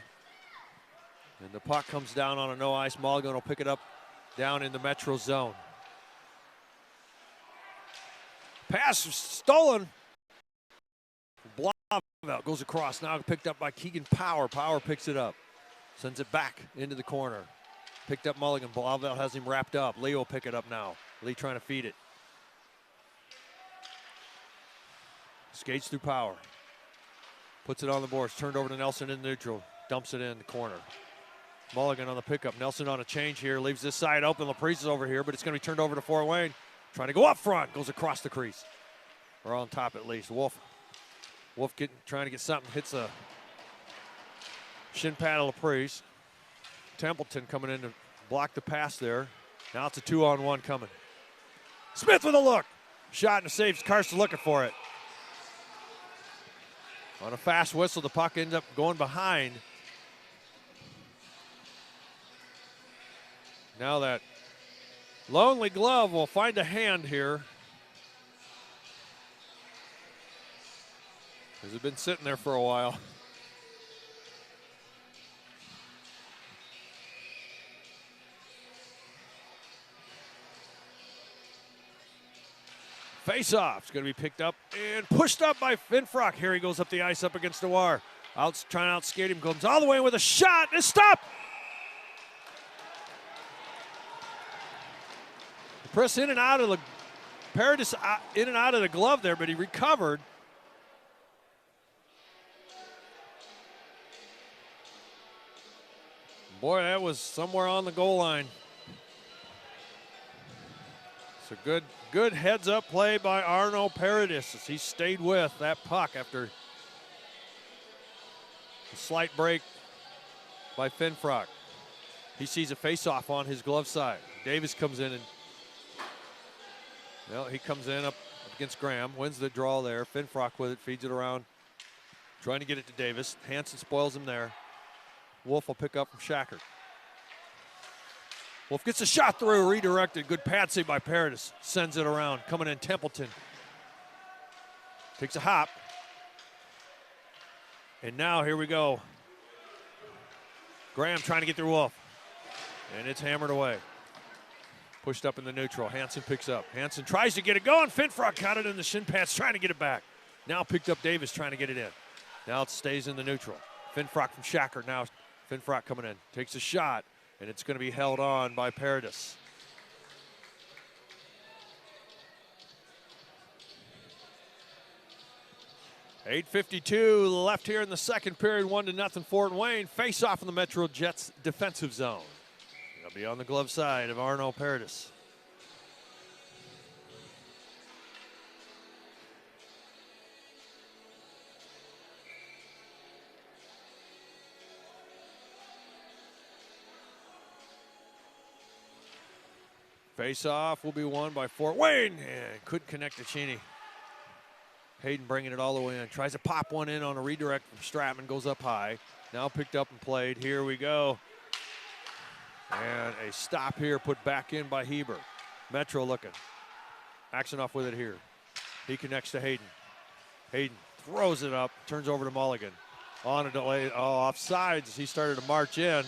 [SPEAKER 1] And the puck comes down on a no ice. Mulligan will pick it up down in the Metro zone. Pass stolen. Blauvelt goes across, now picked up by Keegan Power. Power picks it up, sends it back into the corner. Picked up Mulligan, Blauvelt has him wrapped up. Lee will pick it up now. Lee trying to feed it. Skates through Power. Puts it on the boards, turned over to Nelson in neutral. Dumps it in the corner. Mulligan on the pickup. Nelson on a change here, leaves this side open. Laprise is over here, but it's going to be turned over to Fort Wayne. Trying to go up front, goes across the crease. Or on top at least. Wolf trying to get something, hits a shin pad of Laprise. Templeton coming in to block the pass there. Now it's a 2-on-1 coming. Smith with a look. Shot and a save. Carson looking for it. On a fast whistle, the puck ends up going behind. Now that lonely glove will find a hand here. Has been sitting there for a while. Face-off. It's going to be picked up and pushed up by Finfrock. Here he goes up the ice up against Dewar. Trying to outskate him. Comes all the way with a shot. And stop! Press in and out of the Paradis in and out of the glove there, but he recovered. Boy, that was somewhere on the goal line. It's a good heads-up play by Arno Paradis as he stayed with that puck after a slight break by Finfrock. He sees a face-off on his glove side. Davis comes in and he comes in up against Graham, wins the draw there. Finfrock with it, feeds it around, trying to get it to Davis. Hansen spoils him there. Wolf will pick up from Shacker. Wolf gets a shot through, redirected. Good pad save by Paradis. Sends it around. Coming in, Templeton. Takes a hop. And now here we go. Graham trying to get through Wolf. And it's hammered away. Pushed up in the neutral. Hansen picks up. Hansen tries to get it going. Finfrock caught it in the shin pads, trying to get it back. Now picked up Davis, trying to get it in. Now it stays in the neutral. Finfrock from Shacker. Now Finfrock coming in. Takes a shot, and it's going to be held on by Paradis. .8:52 left here in the second period. 1-0 Fort Wayne. Face off in the Metro Jets defensive zone. It'll be on the glove side of Arno Paradis. Face off will be won by Fort Wayne, and couldn't connect to Cheney. Hayden bringing it all the way in. Tries to pop one in on a redirect from Stratman. Goes up high. Now picked up and played. Here we go. And a stop here put back in by Heber. Metro looking. Action off with it here. He connects to Hayden. Hayden throws it up. Turns over to Mulligan. On a delay. Oh, offsides. He started to march in.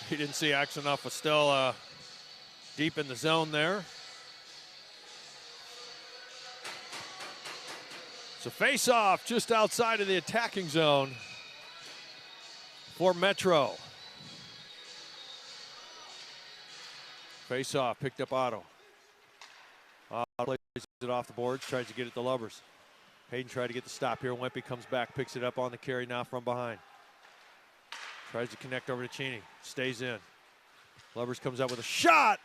[SPEAKER 1] He didn't see Axenoff was still deep in the zone there. So face off just outside of the attacking zone for Metro. Face off, picked up Otto. Plays it off the boards, tries to get it to Lubbers. Hayden tried to get the stop here. Wempe comes back, picks it up on the carry now from behind. Tries to connect over to Cheney, stays in. Lubbers comes up with a shot,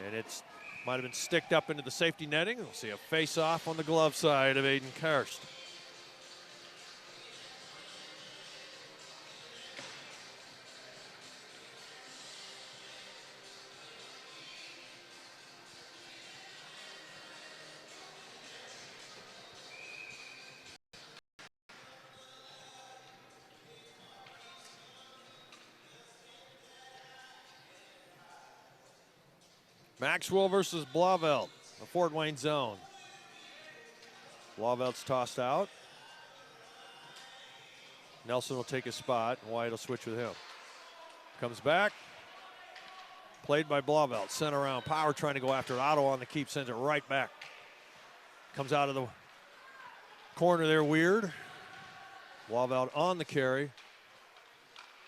[SPEAKER 1] and it's might have been sticked up into the safety netting. We'll see a face-off on the glove side of Aiden Karst. Maxwell versus Blauvelt, the Fort Wayne zone. Blauvelt's tossed out. Nelson will take his spot, and White will switch with him. Comes back. Played by Blauvelt. Sent around. Power trying to go after it. Otto on the keep, sends it right back. Comes out of the corner there, Weird. Blauvelt on the carry.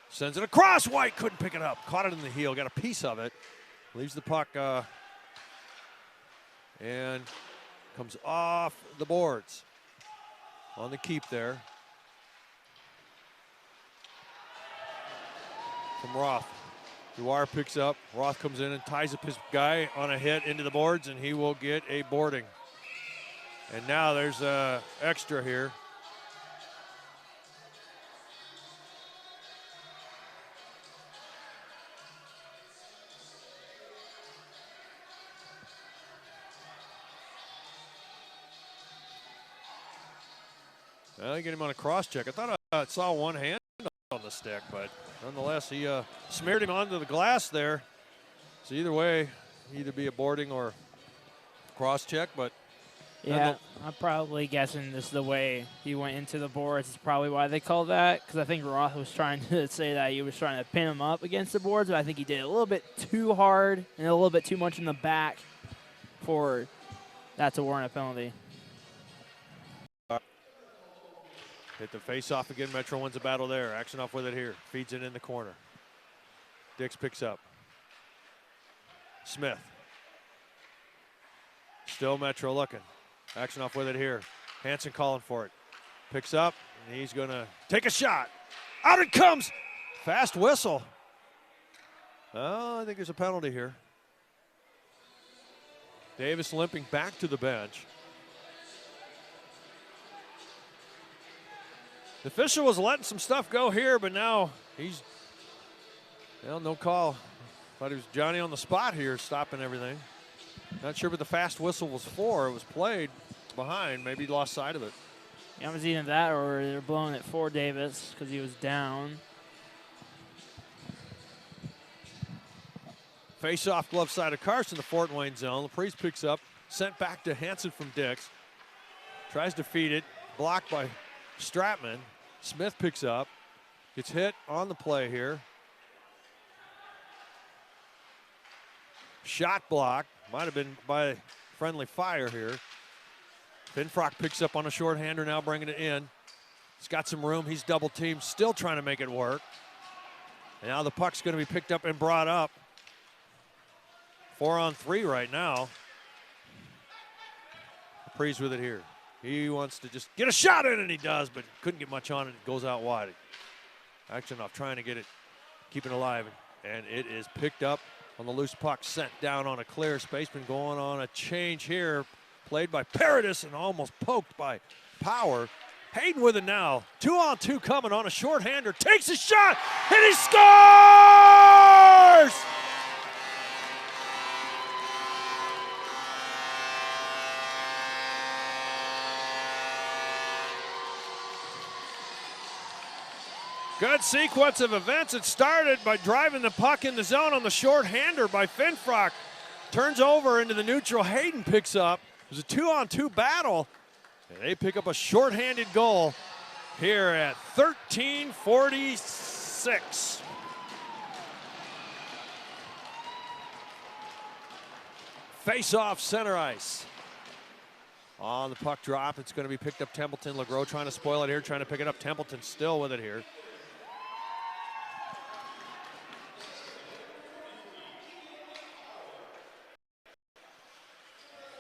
[SPEAKER 1] Sends it across. White couldn't pick it up. Caught it in the heel. Got a piece of it. Leaves the puck and comes off the boards. On the keep there. From Roth. Dwyer picks up. Roth comes in and ties up his guy on a hit into the boards, and he will get a boarding. And now there's a extra here. Well, get him on a cross check. I thought I saw one hand on the stick, but nonetheless, he smeared him onto the glass there. So either way, either be a boarding or cross check, but
[SPEAKER 2] yeah, I'm probably guessing this is the way he went into the boards. It's probably why they call that, because I think Roth was trying to say that he was trying to pin him up against the boards, but I think he did it a little bit too hard and a little bit too much in the back for that to warrant a penalty.
[SPEAKER 1] Hit the face-off again. Metro wins the battle there. Action off with it here. Feeds it in the corner. Dix picks up. Smith. Still Metro looking. Action off with it here. Hansen calling for it. Picks up, and he's going to take a shot. Out it comes. Fast whistle. Oh, I think there's a penalty here. Davis limping back to the bench. The official was letting some stuff go here, but now he's, well, no call. Thought he was Johnny on the spot here, stopping everything. Not sure what the fast whistle was for. It was played behind. Maybe he lost sight of it.
[SPEAKER 2] Yeah, it was either that or they're blowing it for Davis because he was down.
[SPEAKER 1] Face-off glove side of Carson, the Fort Wayne zone. LaPrise picks up, sent back to Hansen from Dix. Tries to feed it, blocked by Stratman. Smith picks up, gets hit on the play here. Shot block. Might have been by friendly fire here. Finfrock picks up on a shorthander, now bringing it in. He's got some room. He's double teamed, still trying to make it work. And now the puck's going to be picked up and brought up. 4-on-3 right now. Pre's with it here. He wants to just get a shot in, and he does, but couldn't get much on it. It goes out wide. Action off, trying to get it, keep it alive, and it is picked up on the loose puck, sent down on a clear. Spaceman going on a change here. Played by Paradis and almost poked by Power. Hayden with it now. 2-on-2 coming on a shorthander. Takes a shot, and he scores! Good sequence of events. It started by driving the puck in the zone on the shorthander by Finfrock. Turns over into the neutral. Hayden picks up. It was a 2-on-2 battle. And they pick up a shorthanded goal here at 13:46. Face off center ice. On the puck drop, it's going to be picked up Templeton. LeGros trying to spoil it here, trying to pick it up. Templeton still with it here.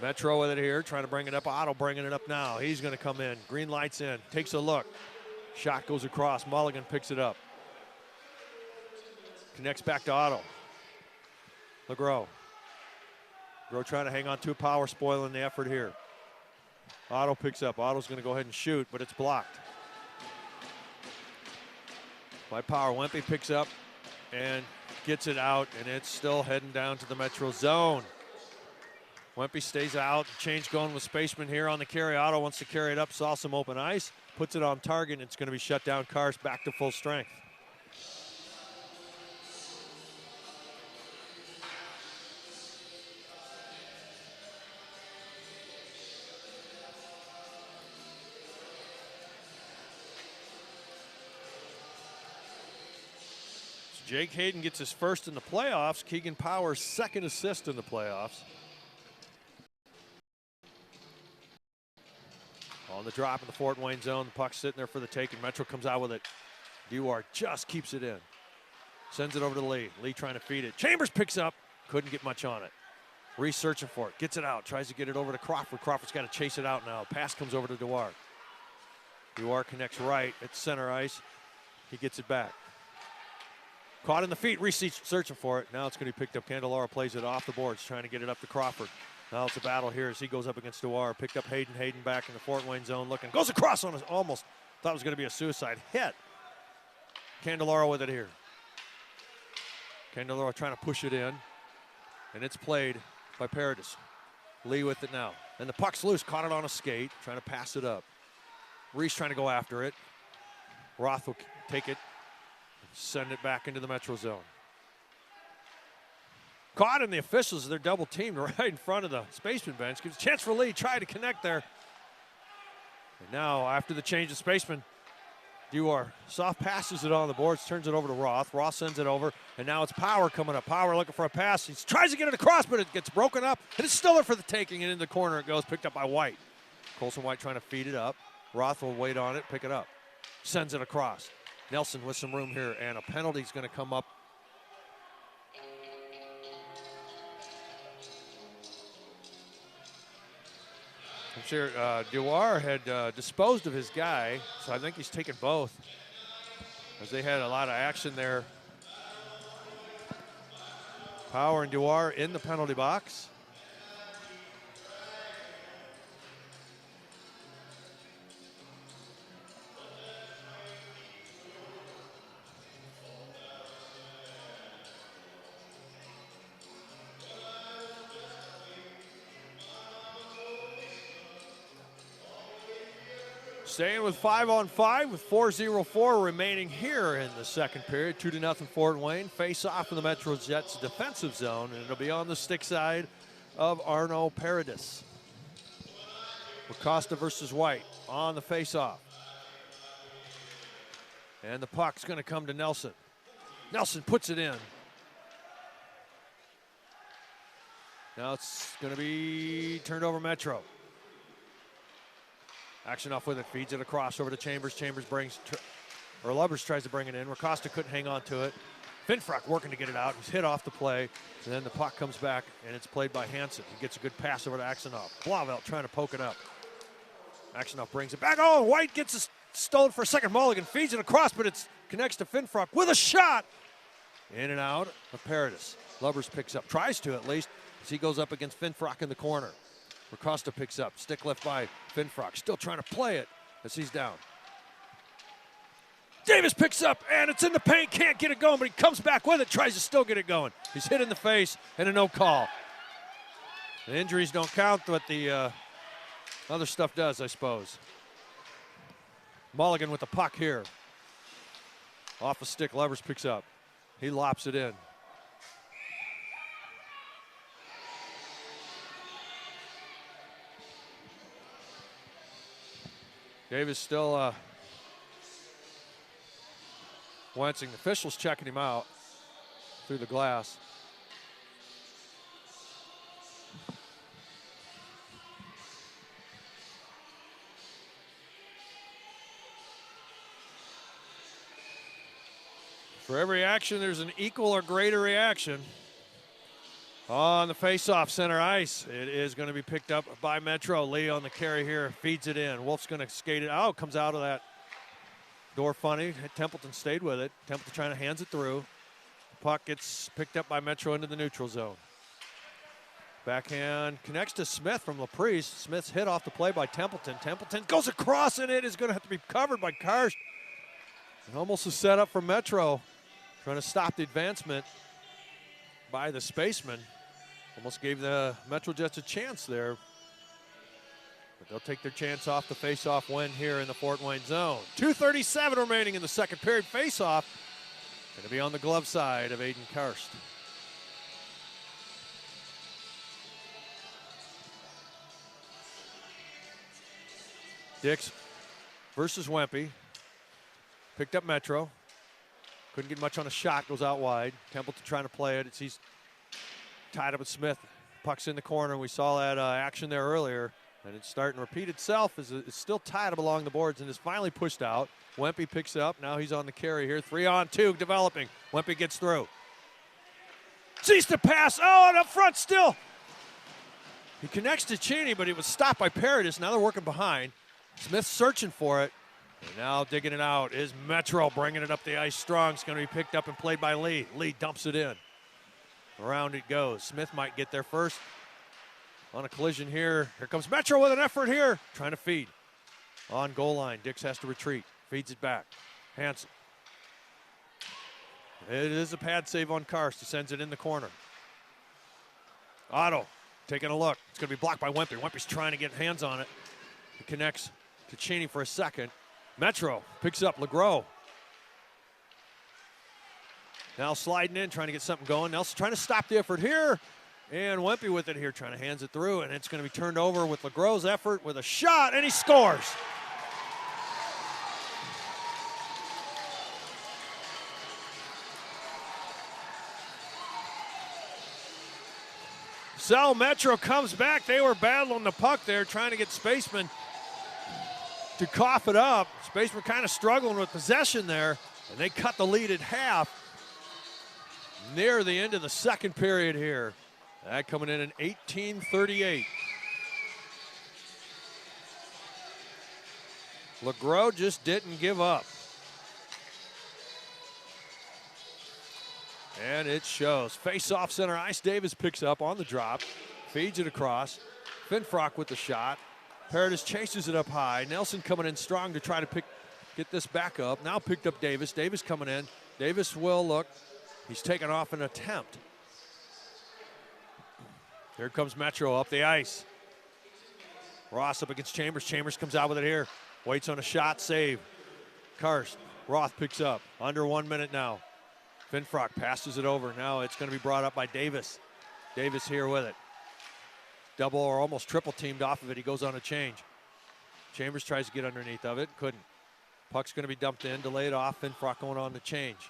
[SPEAKER 1] Metro with it here, trying to bring it up. Otto bringing it up now. He's going to come in. Green light's in. Takes a look. Shot goes across. Mulligan picks it up. Connects back to Otto. LeGros. LeGros trying to hang on to Power, spoiling the effort here. Otto picks up. Otto's going to go ahead and shoot, but it's blocked by Power. Wempe picks up and gets it out, and it's still heading down to the Metro zone. Wempe stays out. Change going with Spaceman here on the carry. Otto wants to carry it up, saw some open ice, puts it on target, and it's going to be shut down. Cars back to full strength. So Jake Hayden gets his first in the playoffs. Keegan Power's second assist in the playoffs. On the drop in the Fort Wayne zone, the puck's sitting there for the taking. Metro comes out with it. Dewar just keeps it in. Sends it over to Lee. Lee trying to feed it. Chambers picks up. Couldn't get much on it. Reese searching for it. Gets it out. Tries to get it over to Crawford. Crawford's got to chase it out now. Pass comes over to Dewar. Dewar connects right at center ice. He gets it back. Caught in the feet. Reese searching for it. Now it's going to be picked up. Candelara plays it off the boards, trying to get it up to Crawford. Now it's a battle here as he goes up against Dewar. Picked up Hayden. Hayden back in the Fort Wayne zone looking. Goes across on us. Almost thought it was going to be a suicide hit. Candelara with it here. Candelara trying to push it in. And it's played by Paradis. Lee with it now. And the puck's loose. Caught it on a skate. Trying to pass it up. Reese trying to go after it. Roth will take it. Send it back into the Metro zone. Caught in the officials, they're double teamed right in front of the Spaceman bench. Gives a chance for Lee, try to connect there. And now after the change of Spaceman, Dewar soft passes it on the boards, turns it over to Roth. Roth sends it over, and now it's Power coming up. Power looking for a pass. He tries to get it across, but it gets broken up, and it's still there for the taking, and in the corner it goes, picked up by White. Colson White trying to feed it up. Roth will wait on it, pick it up. Sends it across. Nelson with some room here, and a penalty is going to come up. I'm sure Dewar had disposed of his guy, so I think he's taken both, as they had a lot of action there. Power and Dewar in the penalty box. Staying with 5-on-5 with 4:04 remaining here in the second period. 2-0 Fort Wayne. Face off in the Metro Jets defensive zone, and it'll be on the stick side of Arno Paradis. Acosta versus White on the face off. And the puck's going to come to Nelson. Nelson puts it in. Now it's going to be turned over Metro. Action off with it, feeds it across over to Chambers. Chambers brings, or Lubbers tries to bring it in. Racosta couldn't hang on to it. Finfrock working to get it out. He's hit off the play. And then the puck comes back, and it's played by Hansen. He gets a good pass over to Axenoff. Blauvelt trying to poke it up. Axenoff brings it back. Oh, White gets a stolen for a second. Mulligan feeds it across, but it connects to Finfrock with a shot. In and out of Paradis. Lubbers picks up, tries to at least, as he goes up against Finfrock in the corner. Racosta picks up, stick left by Finfrock. Still trying to play it as he's down. Davis picks up, and it's in the paint. Can't get it going, but he comes back with it, tries to still get it going. He's hit in the face, and a no call. The injuries don't count, but the other stuff does, I suppose. Mulligan with the puck here. Off a stick, Lubbers picks up. He lops it in. Davis still wincing. The officials checking him out through the glass. For every action, there's an equal or greater reaction. On the face-off center ice, it is going to be picked up by Metro. Lee on the carry here, feeds it in. Wolf's going to skate it out, comes out of that door funny. Templeton stayed with it. Templeton trying to hands it through. The puck gets picked up by Metro into the neutral zone. Backhand connects to Smith from Laprise. Smith's hit off the play by Templeton. Templeton goes across, and it is going to have to be covered by Karst. And almost a setup for Metro, trying to stop the advancement by the Spacemen. Almost gave the Metro Jets a chance there. But they'll take their chance off the face-off win here in the Fort Wayne zone. 2:37 remaining in the second period. Face-off going to be on the glove side of Aiden Karst. Dix versus Wempe. Picked up Metro. Couldn't get much on a shot, goes out wide. Templeton trying to play it. He's tied up with Smith. Puck's in the corner. We saw that action there earlier, and it's starting to repeat itself as it's still tied up along the boards and is finally pushed out. Wempe picks up. Now he's on the carry here. 3-on-2 developing. Wempe gets through. Sees the pass. Oh, and up front still. He connects to Cheney, but it was stopped by Paradis. Now they're working behind. Smith searching for it. And now digging it out is Metro, bringing it up the ice strong. It's going to be picked up and played by Lee. Lee dumps it in. Around it goes. Smith might get there first. On a collision here. Here comes Metro with an effort here. Trying to feed. On goal line. Dix has to retreat. Feeds it back. Hansen. It is a pad save on Karst. He sends it in the corner. Otto taking a look. It's going to be blocked by Wempe. Wempe's trying to get hands on it. He connects to Cheney for a second. Metro picks up LeGros. Now sliding in, trying to get something going. Nelson trying to stop the effort here. And Wempe with it here, trying to hands it through. And it's going to be turned over with LeGros' effort with a shot, and he scores. So Metro comes back. They were battling the puck there, trying to get Spacemen to cough it up. Spacemen kind of struggling with possession there, and they cut the lead at half near the end of the second period here. That coming in 18:38. LeGros just didn't give up. And it shows. Face-off center ice. Davis picks up on the drop, feeds it across. Finfrock with the shot. Paradis chases it up high. Nelson coming in strong to try to get this back up. Now picked up Davis. Davis coming in. Davis will look. He's taken off an attempt. Here comes Metro up the ice. Ross up against Chambers. Chambers comes out with it here. Waits on a shot, save. Karst. Roth picks up. Under 1 minute now. Finfrock passes it over. Now it's going to be brought up by Davis. Davis here with it. Double or almost triple teamed off of it. He goes on a change. Chambers tries to get underneath of it. Couldn't. Puck's going to be dumped in. Delayed off. Finfrock going on the change.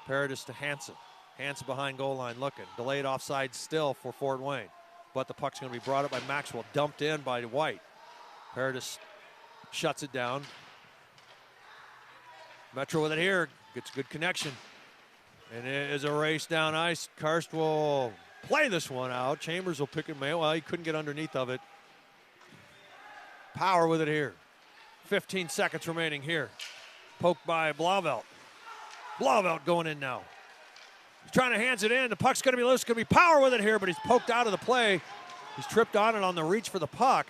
[SPEAKER 1] Paradis to Hansen. Hansen behind goal line looking. Delayed offside still for Fort Wayne. but the puck's going to be brought up by Maxwell, dumped in by White. Paradis shuts it down. Metro with it here, gets a good connection. And it is a race down ice. Karst will play this one out. Chambers will pick it. Well, he couldn't get underneath of it. Power with it here. 15 seconds remaining here. Poked by Blauvelt. Blauvelt going in now. He's trying to hands it in. The puck's going to be loose. It's going to be Power with it here, but he's poked out of the play. He's tripped on it on the reach for the puck.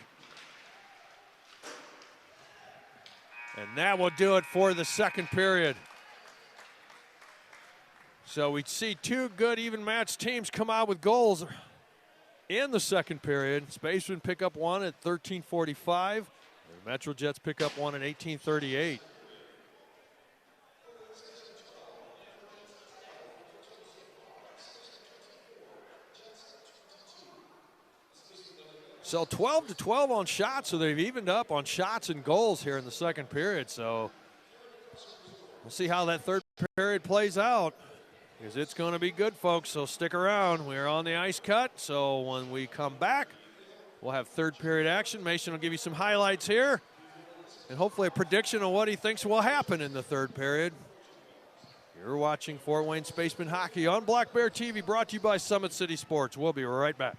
[SPEAKER 1] And that will do it for the second period. So we see two good even-matched teams come out with goals in the second period. Spacemen pick up one at 13:45. The Metro Jets pick up one at 18:38. So 12-12 on shots, so they've evened up on shots and goals here in the second period. So we'll see how that third period plays out, because it's going to be good, folks, so stick around. We're on the ice cut, so when we come back, we'll have third period action. Mason will give you some highlights here and hopefully a prediction of what he thinks will happen in the third period. You're watching Fort Wayne Spacemen Hockey on Black Bear TV, brought to you by Summit City Sports. We'll be right back.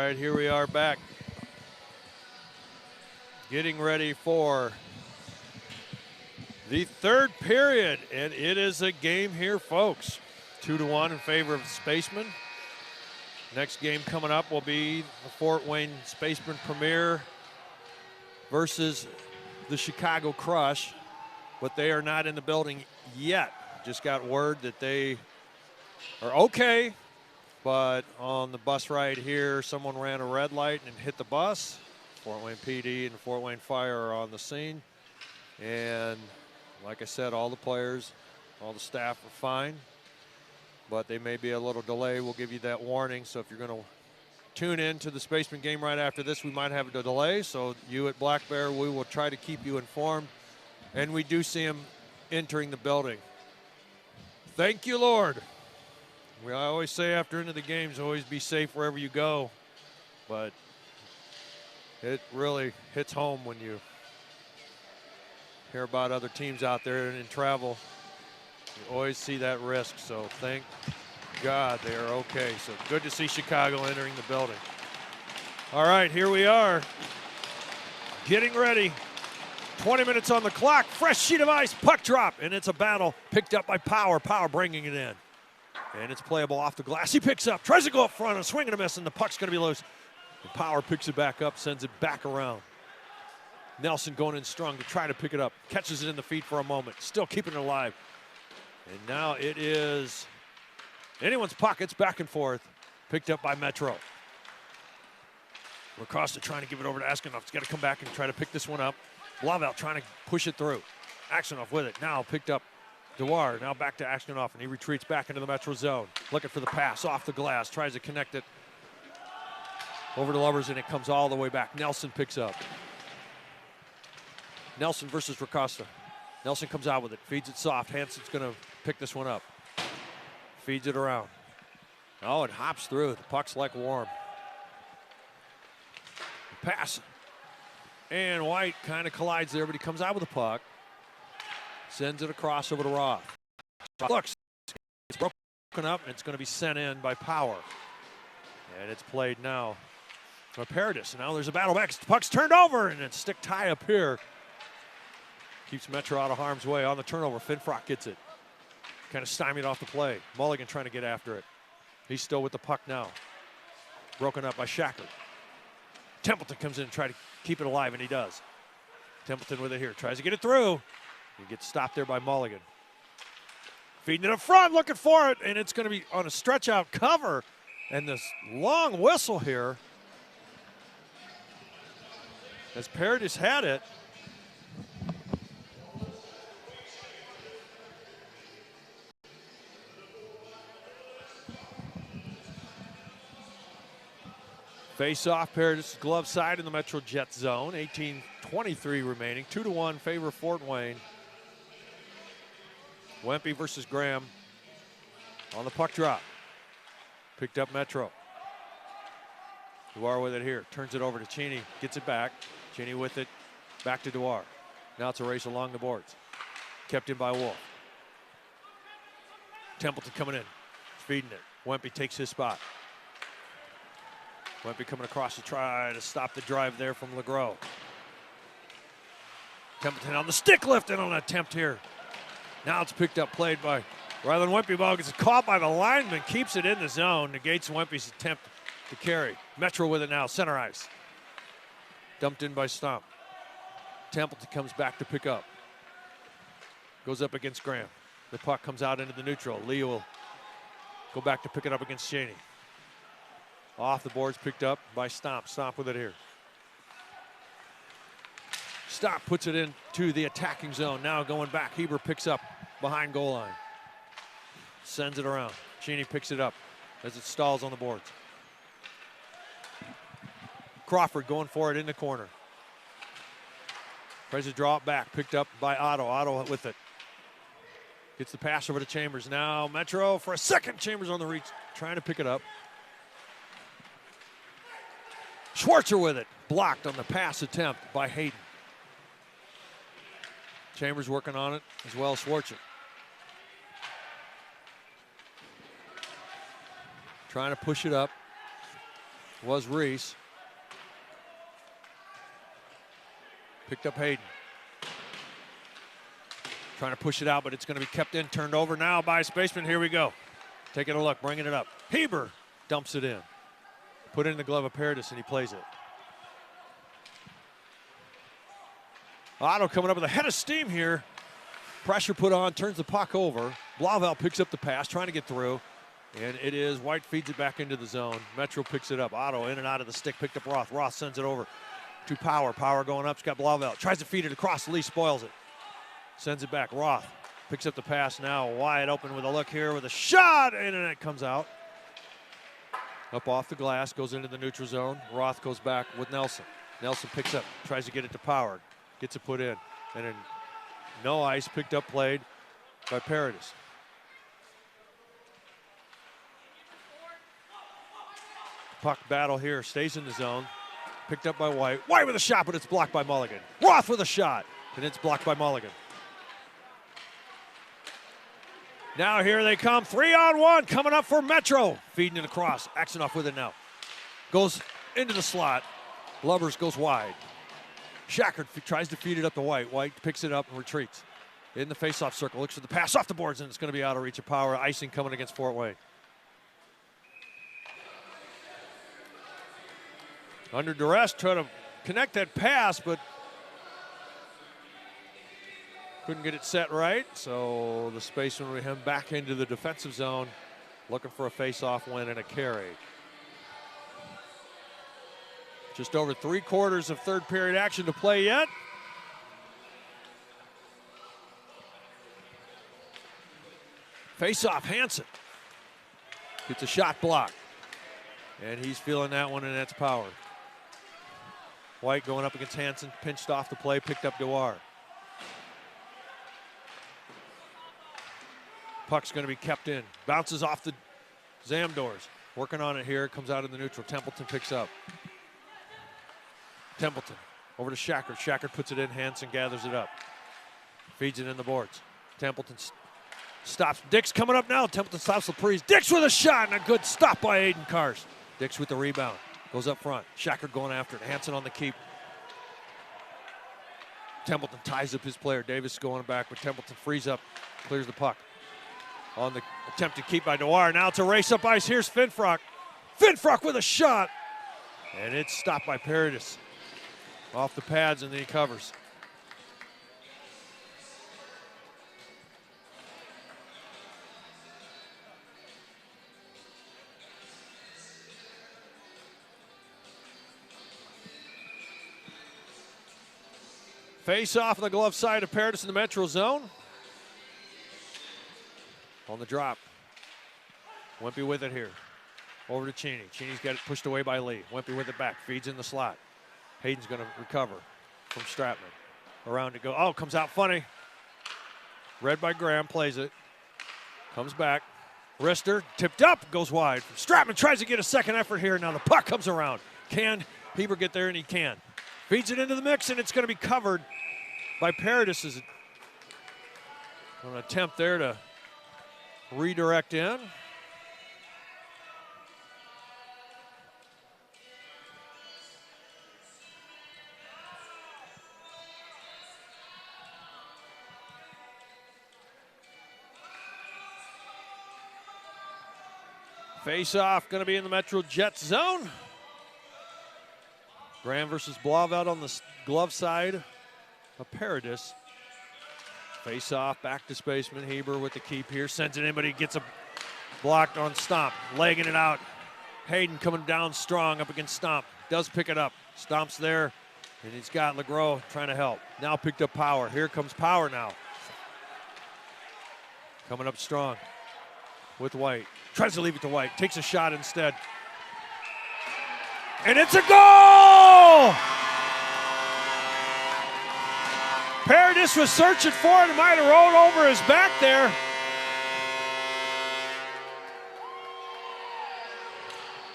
[SPEAKER 1] right, here we are back. Getting ready for the third period, and it is a game here, folks. 2-1 in favor of Spacemen. Next game coming up will be the Fort Wayne Spacemen Premier versus the Chicago Crush, but they are not in the building yet. Just got word that they are okay, but on the bus ride here, someone ran a red light and hit the bus. Fort Wayne PD and Fort Wayne Fire are on the scene. And like I said, all the players, all the staff are fine, but they may be a little delay. We'll give you that warning. So if you're going to tune in to the Spaceman game right after this, we might have a delay. So you at Black Bear, we will try to keep you informed. And we do see them entering the building. Thank you, Lord. I always say after into the games, always be safe wherever you go. But it really hits home when you hear about other teams out there and in travel. You always see that risk, so thank God they are okay. So good to see Chicago entering the building. All right, here we are. Getting ready. 20 minutes on the clock. Fresh sheet of ice, puck drop, and it's a battle picked up by Power. Power bringing it in. And it's playable off the glass. He picks up, tries to go up front, a swing and a miss, and the puck's going to be loose. And Power picks it back up, sends it back around. Nelson going in strong to try to pick it up. Catches it in the feet for a moment. Still keeping it alive. And now it is anyone's puck. It's back and forth. Picked up by Metro. Lacosta trying to give it over to Askinoff. He's got to come back and try to pick this one up. Blavel trying to push it through. Askinoff with it. Now picked up Dewar. Now back to Askinoff, and he retreats back into the Metro zone. Looking for the pass off the glass. Tries to connect it over to Lovers, and it comes all the way back. Nelson picks up. Nelson versus Lacosta. Nelson comes out with it. Feeds it soft. Hansen's going to pick this one up. Feeds it around. Oh, it hops through. The puck's like warm. Pass. And White kind of collides there, but he comes out with the puck. Sends it across over to Roth. Looks. It's broken up, and it's going to be sent in by Power. And it's played now by Paradis. And now there's a battle back. The puck's turned over, and it's stick tie up here. Keeps Metro out of harm's way on the turnover. Finfrock gets it. Kind of stymied off the play. Mulligan trying to get after it. He's still with the puck now. Broken up by Shacker. Templeton comes in and tries to keep it alive, and he does. Templeton with it here. Tries to get it through. He gets stopped there by Mulligan. Feeding it up front, looking for it, and it's going to be on a stretch-out cover. And this long whistle here, as Paradis had it. Face off, Paradis glove side in the Metro Jet zone. 18:23 remaining. 2-1 favor Fort Wayne. Wempe versus Graham on the puck drop. Picked up Metro. Dewar with it here. Turns it over to Cheney. Gets it back. Cheney with it. Back to Dewar. Now it's a race along the boards. Kept in by Wolf. Templeton coming in. Feeding it. Wempe takes his spot. Wempe coming across to try to stop the drive there from LeGros. Templeton on the stick lift and on an attempt here. Now it's picked up, played by Rylan Wempe. Ball gets caught by the lineman, keeps it in the zone, negates Wempe's attempt to carry. Metro with it now, center ice. Dumped in by Stump. Templeton comes back to pick up. Goes up against Graham. The puck comes out into the neutral. Lee will go back to pick it up against Cheney. Off the boards, picked up by Stomp. Stomp with it here. Stomp puts it into the attacking zone. Now going back, Heber picks up behind goal line. Sends it around. Cheney picks it up as it stalls on the boards. Crawford going for it in the corner. Tries to draw it back, picked up by Otto. Otto with it. Gets the pass over to Chambers. Now Metro for a second. Chambers on the reach, trying to pick it up. Schwartzer with it. Blocked on the pass attempt by Hayden. Chambers working on it as well as Schwartzer. Trying to push it up. was Reese. Picked up Hayden. Trying to push it out, but it's going to be kept in. Turned over now by Spaceman. Here we go. Taking a look, bringing it up. Heber dumps it in. Put it in the glove of Paradis, and he plays it. Otto coming up with a head of steam here. Pressure put on, turns the puck over. Blauvelt picks up the pass, trying to get through. And it is White feeds it back into the zone. Metro picks it up. Otto in and out of the stick, picked up Roth. Roth sends it over to Power. Power going up, he's got Blauvelt. Tries to feed it across, Lee spoils it. Sends it back, Roth picks up the pass now. Wide open with a look here with a shot, and then it comes out. Up off the glass, goes into the neutral zone. Roth goes back with Nelson. Nelson picks up, tries to get it to Power. Gets it put in, and then no ice, picked up, played by Paradis. Puck battle here, stays in the zone. Picked up by White. White with a shot, but it's blocked by Mulligan. Roth with a shot, and it's blocked by Mulligan. Now here they come, 3-on-1, coming up for Metro. Feeding it across, Axenoff with it now. Goes into the slot, Lubbers goes wide. Shackard tries to feed it up to White. White picks it up and retreats. In the faceoff circle, looks for the pass off the boards, and it's going to be out of reach of Power. Icing coming against Fort Wayne. Under duress, trying to connect that pass, but couldn't get it set right. So the Spacemen will him back into the defensive zone, looking for a faceoff win and a carry. Just over 3/4 of third period action to play yet. Face-off, Hansen. Gets a shot blocked. And he's feeling that one, and that's Power. White going up against Hansen, pinched off the play, picked up Dewar. Puck's going to be kept in. Bounces off the Zamdors. Working on it here, comes out in the neutral. Templeton picks up. Templeton over to Shackard. Shackard puts it in. Hansen gathers it up. Feeds it in the boards. Templeton stops. Dix coming up now. Templeton stops Laprise. Dix with a shot and a good stop by Aiden Kars. Dix with the rebound. Goes up front. Shackard going after it. Hansen on the keep. Templeton ties up his player. Davis going back, but Templeton frees up. Clears the puck. On the attempt to keep by Dewar. Now it's a race up ice. Here's Finfrock. Finfrock with a shot. And it's stopped by Paradis. Off the pads, and then he covers. Face off on the glove side of Paradis in the Metro zone. On the drop. Wimpy with it here. Over to Cheney. Cheney's got it pushed away by Lee. Wimpy with it back. Feeds in the slot. Hayden's going to recover from Stratman. Around to go. Oh, comes out funny. Read by Graham. Plays it. Comes back. Rister tipped up. Goes wide. Stratman tries to get a second effort here. Now the puck comes around. Can Heber get there? And he can. Feeds it into the mix, and it's going to be covered by Paradis. An attempt there to redirect in. Face-off going to be in the Metro Jets zone. Graham versus Blauvelt on the glove side of Paradis. Face-off, back to Spaceman. Heber with the keep here. Sends it in, but he gets a blocked on Stomp. Legging it out. Hayden coming down strong up against Stomp. Does pick it up. Stomp's there, and he's got LeGros trying to help. Now picked up Power. Here comes Power now. Coming up strong with White. Tries to leave it to White. Takes a shot instead. And it's a goal! Paradis was searching for it. It might have rolled over his back there.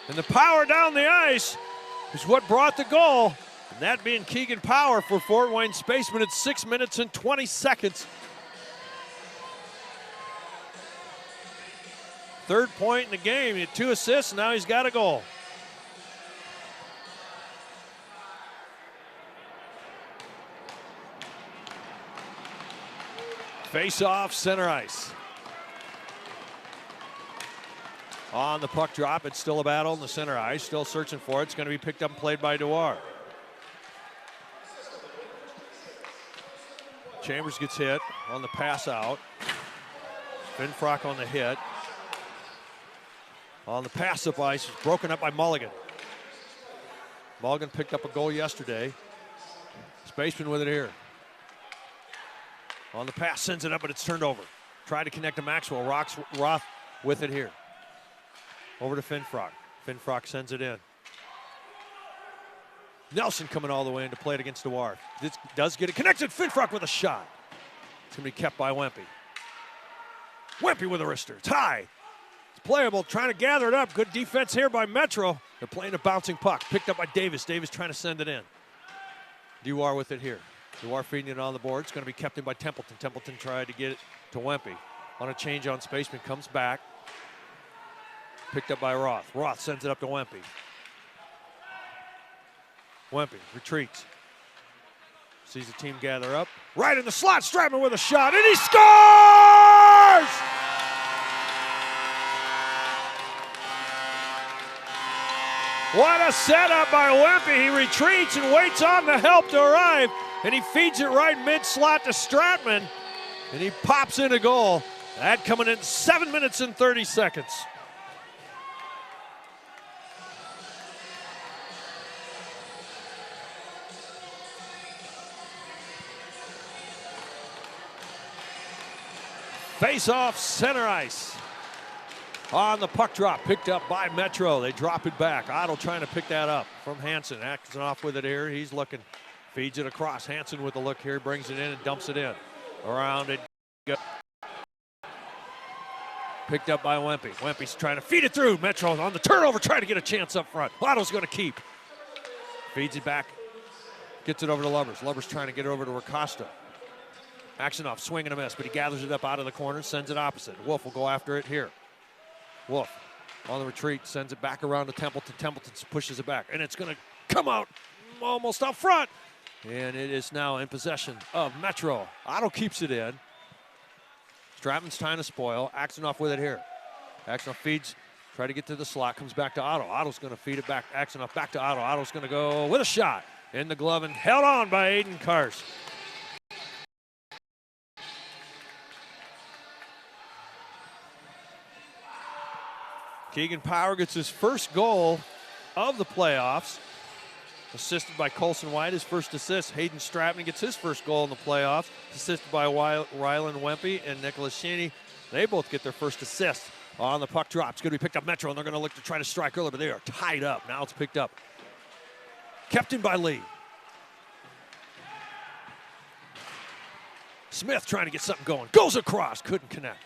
[SPEAKER 1] And the power down the ice is what brought the goal. And that being Keegan Power for Fort Wayne Spacemen at 6 minutes and 20 seconds. Third point in the game. He had 2 assists, now he's got a goal. Face off center ice. On the puck drop, it's still a battle in the center ice. Still searching for it. It's going to be picked up and played by Dewar. Chambers gets hit on the pass out. Finfrock on the hit. On the pass up ice, it's broken up by Mulligan. Mulligan picked up a goal yesterday. Spaceman with it here. On the pass, sends it up, but it's turned over. Tried to connect to Maxwell. Roth with it here. Over to Finfrock. Finfrock sends it in. Nelson coming all the way in to play it against Dewar. This does get it connected. Finfrock with a shot. It's going to be kept by Wempe. Wempe with a wrister. It's high. It's playable. Trying to gather it up. Good defense here by Metro. They're playing a bouncing puck. Picked up by Davis. Davis trying to send it in. Dewar with it here. Dewar feeding it on the board. It's going to be kept in by Templeton. Templeton tried to get it to Wempe. On a change on Spaceman. Comes back. Picked up by Roth. Roth sends it up to Wempe. Wempe retreats. Sees the team gather up. Right in the slot. Stratman with a shot. And he scores! What a setup by Wempe. He retreats and waits on the help to arrive. And he feeds it right mid-slot to Stratman. And he pops in a goal. That coming in 7 minutes and 30 seconds. Face-off center ice. On the puck drop, picked up by Metro. They drop it back. Otto trying to pick that up from Hansen. Hansen off with it here. He's looking, feeds it across. Hansen with the look here, brings it in and dumps it in. Around it goes. Picked up by Wempe. Wempe's trying to feed it through. Metro on the turnover, trying to get a chance up front. Otto's going to keep. Feeds it back. Gets it over to Lubbers. Lubbers trying to get it over to Acosta. Axenoff swinging a miss, but he gathers it up out of the corner, sends it opposite. Wolf will go after it here. Wolf on the retreat, sends it back around to Templeton. Templeton pushes it back, and it's going to come out almost up front. And it is now in possession of Metro. Otto keeps it in. Stratman's trying to spoil. Axenoff with it here. Axenoff feeds, try to get to the slot, comes back to Otto. Otto's going to feed it back. Axenoff back to Otto. Otto's going to go with a shot in the glove and held on by Aiden Karst. Keegan Power gets his first goal of the playoffs. Assisted by Colson White, his first assist. Hayden Stratman gets his first goal in the playoffs. Assisted by Rylan Wempe and Nicholas Sheeny. They both get their first assist on the puck drop. It's going to be picked up Metro, and they're going to look to try to strike earlier, but they are tied up. Now it's picked up. Kept in by Lee. Smith trying to get something going. Goes across, couldn't connect.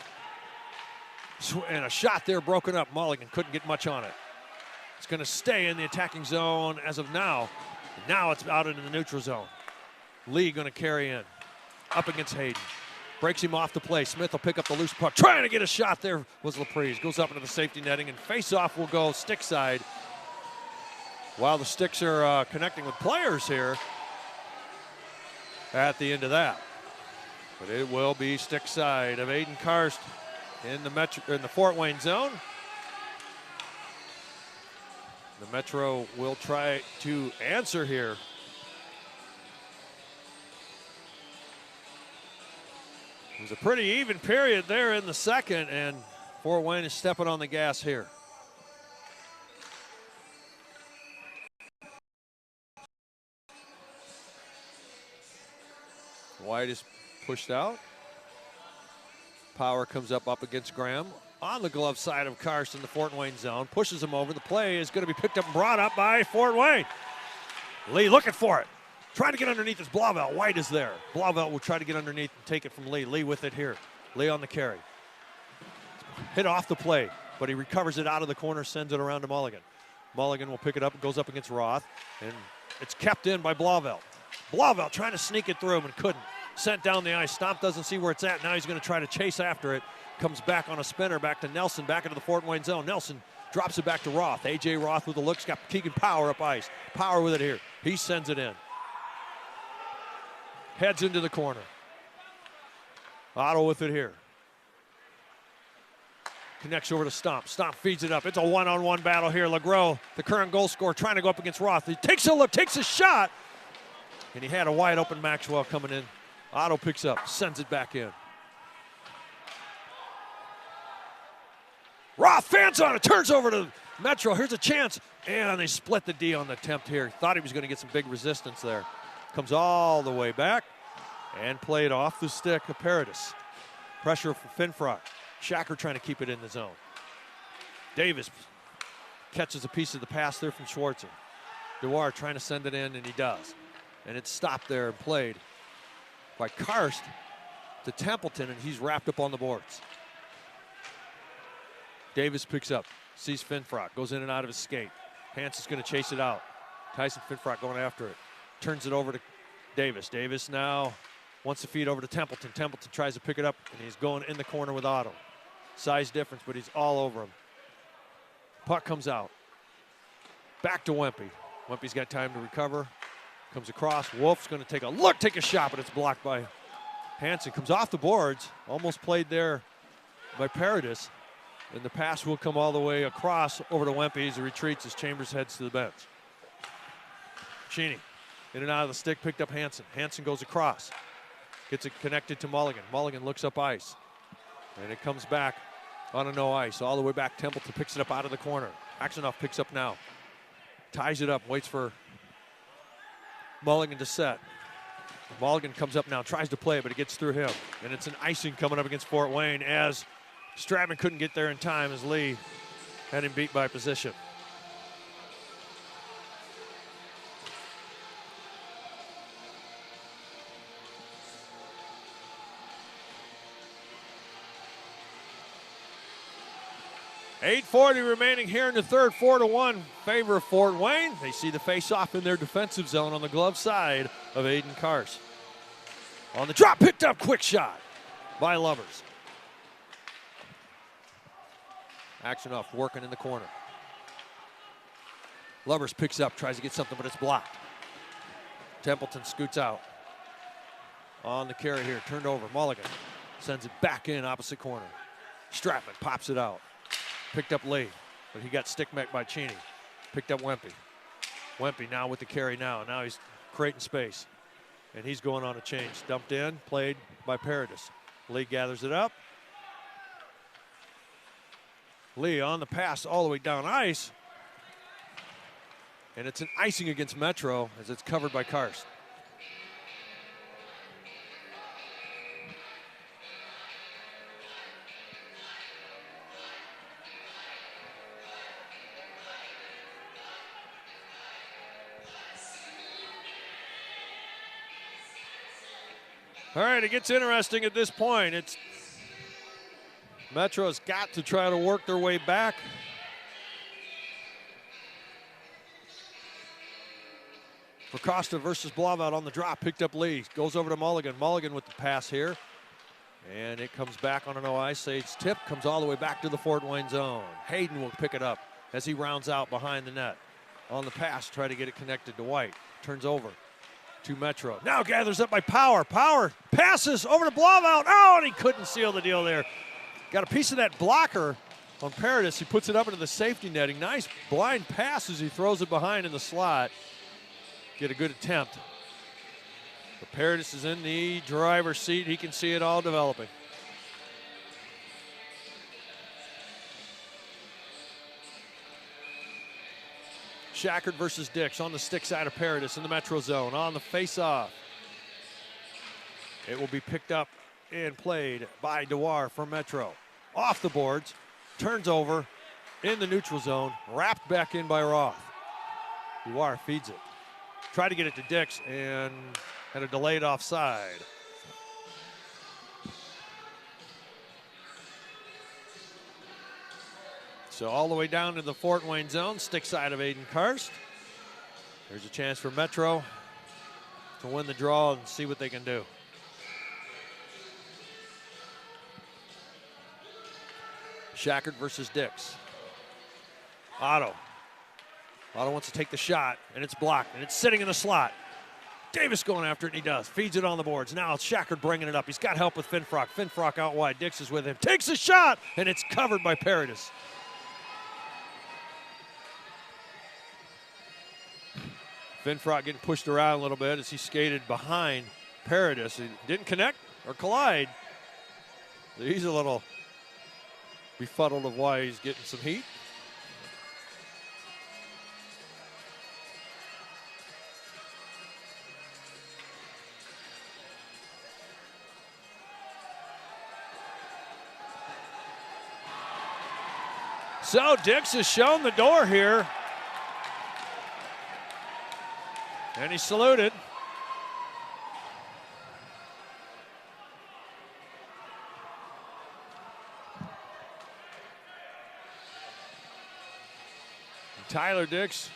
[SPEAKER 1] And a shot there broken up. Mulligan couldn't get much on it. It's going to stay in the attacking zone as of now. Now it's out into the neutral zone. Lee going to carry in. Up against Hayden. Breaks him off the play. Smith will pick up the loose puck. Trying to get a shot there was Laprise. Goes up into the safety netting, and face-off will go stick side. While the Sticks are connecting with players here at the end of that. But it will be stick side of Aiden Karst in the Fort Wayne zone. The Metro will try to answer here. It was a pretty even period there in the second, and Fort Wayne is stepping on the gas here. White is pushed out. Power comes up against Graham on the glove side of Karst in the Fort Wayne zone. Pushes him over. The play is going to be picked up and brought up by Fort Wayne. Lee looking for it. Trying to get underneath is Blauvelt. White is there. Blauvelt will try to get underneath and take it from Lee. Lee with it here. Lee on the carry. Hit off the play, but he recovers it out of the corner, sends it around to Mulligan. Mulligan will pick it up, goes up against Roth, and it's kept in by Blauvelt. Blauvelt trying to sneak it through him and couldn't. Sent down the ice. Stomp doesn't see where it's at. Now he's going to try to chase after it. Comes back on a spinner, back to Nelson, back into the Fort Wayne zone. Nelson drops it back to Roth. A.J. Roth with the looks. Got Keegan Power up ice. Power with it here. He sends it in. Heads into the corner. Otto with it here. Connects over to Stomp. Stomp feeds it up. It's a one-on-one battle here. LeGros, the current goal scorer, trying to go up against Roth. He takes a look, takes a shot, and he had a wide open Maxwell coming in. Otto picks up, sends it back in. Roth fans on it, turns over to Metro. Here's a chance, and they split the D on the attempt here. Thought he was going to get some big resistance there. Comes all the way back and played off the stick of Paradis. Pressure for Finfrock. Shacker trying to keep it in the zone. Davis catches a piece of the pass there from Schwartzer. Dewar trying to send it in, and he does. And it's stopped there and played by Karst to Templeton, and he's wrapped up on the boards. Davis picks up, sees Finfrock, goes in and out of his skate. Hanson's going to chase it out. Tyson Finfrock going after it. Turns it over to Davis. Davis now wants to feed over to Templeton. Templeton tries to pick it up, and he's going in the corner with Otto. Size difference, but he's all over him. Puck comes out. Back to Wempe. Wempe's got time to recover. Comes across. Wolf's going to take a look, take a shot, but it's blocked by Hanson. Comes off the boards. Almost played there by Paradis. And the pass will come all the way across over to Wempe as he retreats as Chambers heads to the bench. Sheeny in and out of the stick, picked up Hanson. Hanson goes across. Gets it connected to Mulligan. Mulligan looks up ice. And it comes back on a no ice. All the way back. Templeton picks it up out of the corner. Axenoff picks up now. Ties it up. Waits for Mulligan to set. Mulligan comes up now. Tries to play, but it gets through him. And it's an icing coming up against Fort Wayne as Stratman couldn't get there in time as Lee had him beat by position. .840 remaining here in the third, 4-1 favor of Fort Wayne. They see the face-off in their defensive zone on the glove side of Aiden Karst. On the drop, picked up, quick shot by Lovers. Axenoff working in the corner. Lovers picks up, tries to get something, but it's blocked. Templeton scoots out. On the carry here, turned over. Mulligan sends it back in, opposite corner. Stratman pops it out. Picked up Lee, but he got stick-met by Cheney. Picked up Wempe. Wempe now with the carry now. Now he's creating space. And he's going on a change. Dumped in, played by Paradis. Lee gathers it up. Lee on the pass all the way down ice. And it's an icing against Metro as it's covered by Karst. All right, it gets interesting at this point. It's Metro's got to try to work their way back. For Costa versus Blavat on the drop, picked up Lee. Goes over to Mulligan. Mulligan with the pass here. And it comes back on an ice. Sage tip, comes all the way back to the Fort Wayne zone. Hayden will pick it up as he rounds out behind the net. On the pass, try to get it connected to White. Turns over to Metro. Now gathers up by Power. Power passes over to Blavat. Oh, and he couldn't seal the deal there. Got a piece of that blocker on Paradis. He puts it up into the safety netting. Nice blind pass as he throws it behind in the slot. Get a good attempt. But Paradis is in the driver's seat. He can see it all developing. Shackard versus Dix on the stick side of Paradis in the Metro zone. On the face-off. It will be picked up and played by Dewar from Metro. Off the boards. Turns over in the neutral zone. Wrapped back in by Roth. Dewar feeds it. Tried to get it to Dix and had a delayed offside. So all the way down to the Fort Wayne zone, stick side of Aiden Karst. There's a chance for Metro to win the draw and see what they can do. Shackard versus Dix. Otto. Otto wants to take the shot, and it's blocked, and it's sitting in the slot. Davis going after it, and he does. Feeds it on the boards. Now it's Shackard bringing it up. He's got help with Finfrock. Finfrock out wide. Dix is with him. Takes a shot, and it's covered by Paradis. Finfrock getting pushed around a little bit as he skated behind Paradis. He didn't connect or collide. He's a little befuddled of why he's getting some heat. So Dix has shown the door here. And he saluted. Tyler Dix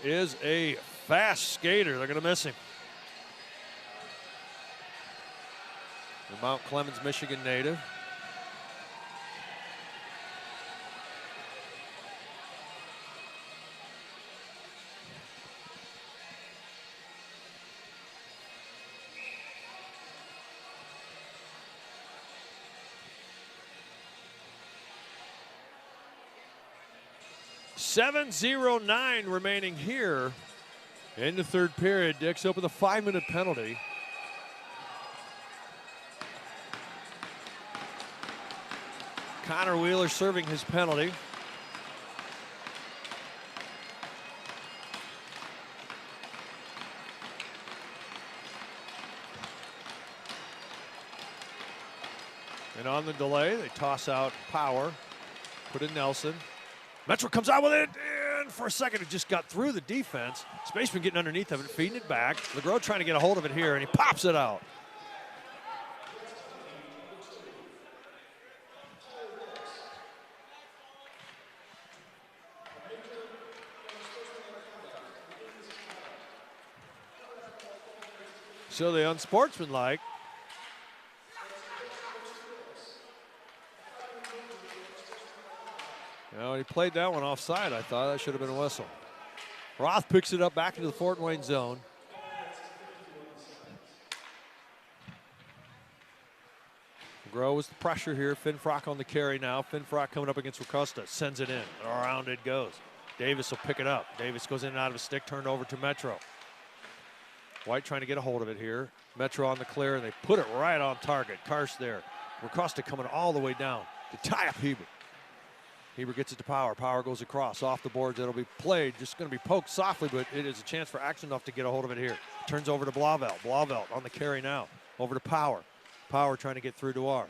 [SPEAKER 1] is a fast skater. They're going to miss him. The Mount Clemens, Michigan native. .709 remaining here in the third period. Dix up with a 5-minute penalty. Connor Wheeler serving his penalty. And on the delay, they toss out Power, put in Nelson. Metro comes out with it, and for a second it just got through the defense. Spaceman getting underneath of it, feeding it back. LeGros trying to get a hold of it here, and he pops it out. So the unsportsmanlike. He played that one offside, I thought. That should have been a whistle. Roth picks it up back into the Fort Wayne zone. Grow was the pressure here. Finfrock on the carry now. Finfrock coming up against Racosta. Sends it in. Around it goes. Davis will pick it up. Davis goes in and out of a stick. Turned over to Metro. White trying to get a hold of it here. Metro on the clear, and they put it right on target. Karst there. Racosta coming all the way down to tie up Heber. Heber gets it to Power. Power goes across. Off the boards. It'll be played. Just going to be poked softly, but it is a chance for Axenoff to get a hold of it here. Turns over to Blauvelt. Blauvelt on the carry now. Over to Power. Power trying to get through to R.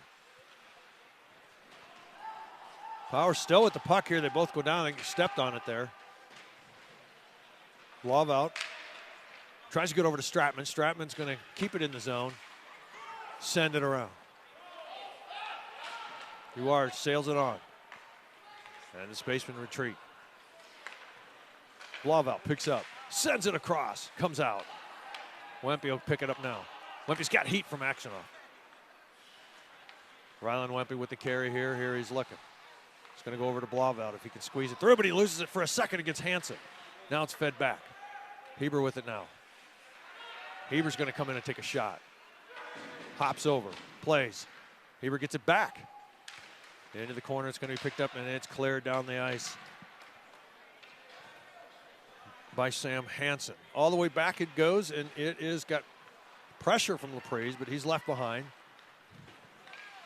[SPEAKER 1] Power still with the puck here. They both go down. They stepped on it there. Blauvelt tries to get over to Stratman. Stratman's going to keep it in the zone. Send it around. UR sails it on. And the Spacemen retreat. Blauvelt picks up, sends it across, comes out. Wempe will pick it up now. Wempe's got heat from Axenoff. Rylan Wempe with the carry here. Here he's looking. He's going to go over to Blauvelt if he can squeeze it through, but he loses it for a second against Hansen. Now it's fed back. Heber with it now. Heber's going to come in and take a shot. Hops over, plays. Heber gets it back. Into the corner, it's going to be picked up, and it's cleared down the ice by Sam Hansen. All the way back it goes, and it is got pressure from Laprise, but he's left behind.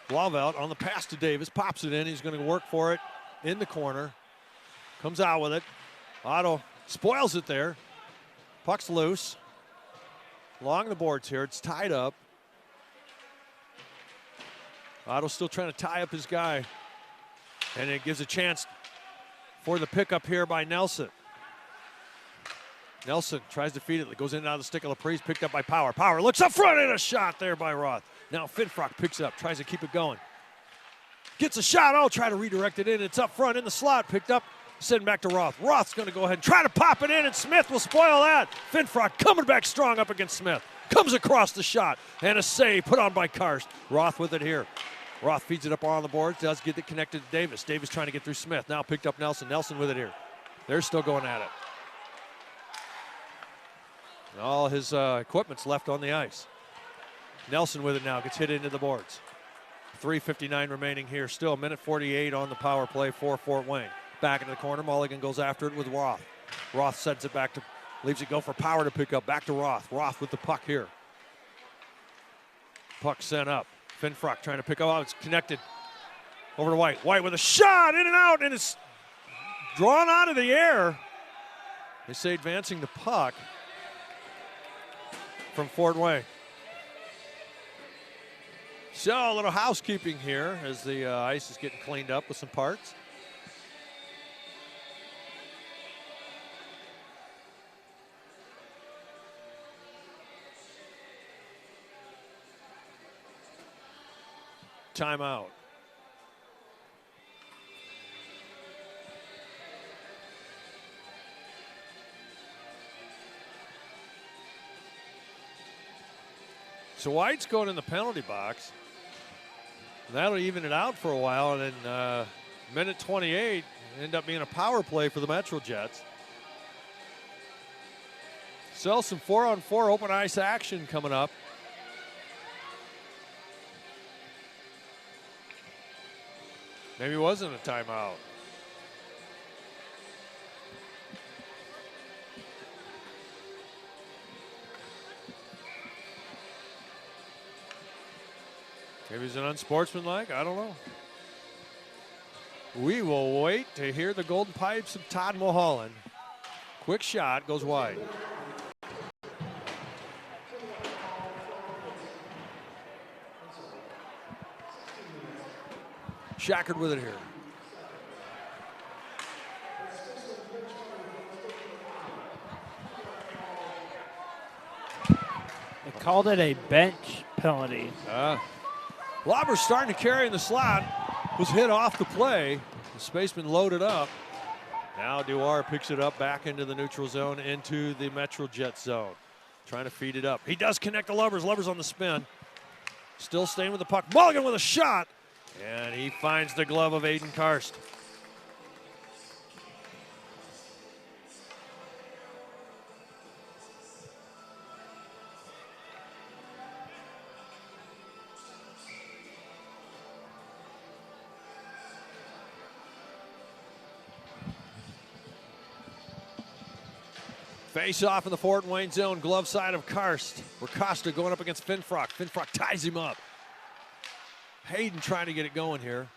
[SPEAKER 1] Blauvelt on the pass to Davis, pops it in. He's going to work for it in the corner. Comes out with it. Otto spoils it there. Puck's loose. Along the boards here, it's tied up. Otto's still trying to tie up his guy. And it gives a chance for the pickup here by Nelson. Nelson tries to feed it. It goes in and out of the stick of Laprise, picked up by Power. Power looks up front and a shot there by Roth. Now Finfrock picks up, tries to keep it going. Gets a shot. Oh, try to redirect it in. It's up front in the slot. Picked up, send back to Roth. Roth's going to go ahead and try to pop it in, and Smith will spoil that. Finfrock coming back strong up against Smith. Comes across the shot, and a save put on by Karst. Roth with it here. Roth feeds it up on the boards, does get it connected to Davis. Davis trying to get through Smith. Now picked up Nelson. Nelson with it here. They're still going at it. All his equipment's left on the ice. Nelson with it now, gets hit into the boards. 3:59 remaining here. Still a minute 48 on the power play for Fort Wayne. Back into the corner. Mulligan goes after it with Roth. Roth sends it back to, leaves it go for Power to pick up. Back to Roth. Roth with the puck here. Puck sent up. Finfrock trying to pick up. Oh, it's connected. Over to White. White with a shot, in and out, and it's drawn out of the air. They say advancing the puck from Fort Wayne. So a little housekeeping here as the ice is getting cleaned up with some parts. Timeout. So White's going in the penalty box. That'll even it out for a while, and then minute 28 end up being a power play for the Metro Jets. So some 4-on-4 open ice action coming up. Maybe it wasn't a timeout. Maybe it's an unsportsmanlike. I don't know. We will wait to hear the golden pipes of Todd Mulholland. Quick shot, goes wide. Shackard with it here.
[SPEAKER 2] They called it a bench penalty.
[SPEAKER 1] Lauber's starting to carry in the slot. Was hit off the play. The Spaceman loaded up. Now Dewar picks it up back into the neutral zone, into the Metro Jet zone. Trying to feed it up. He does connect to Lovers. Lovers on the spin. Still staying with the puck. Mulligan with a shot. And he finds the glove of Aiden Karst. Face off in the Fort Wayne zone, glove side of Karst. Costa going up against Finfrock. Finfrock ties him up. Hayden trying to get it going here.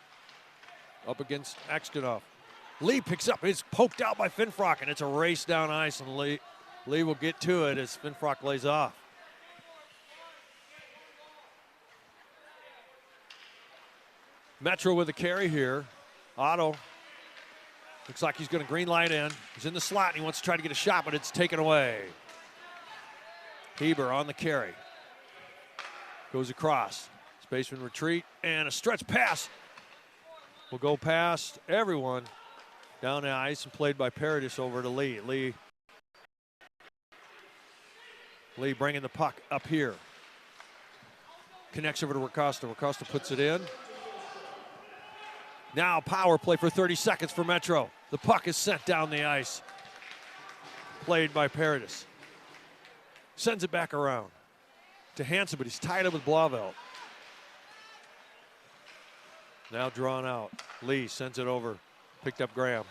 [SPEAKER 1] Up against Extonov. Lee picks up. It's poked out by Finfrock, and it's a race down ice, and Lee will get to it as Finfrock lays off. Metro with the carry here. Otto looks like he's going to green light in. He's in the slot, and he wants to try to get a shot, but it's taken away. Heber on the carry. Goes across. Spaceman retreat, and a stretch pass will go past everyone down the ice and played by Paradis over to Lee. Lee bringing the puck up here. Connects over to Ricosta. Ricosta puts it in. Now power play for 30 seconds for Metro. The puck is sent down the ice. Played by Paradis. Sends it back around to Hansen, but he's tied up with Blauvelt. Now drawn out. Lee sends it over. Picked up Graham.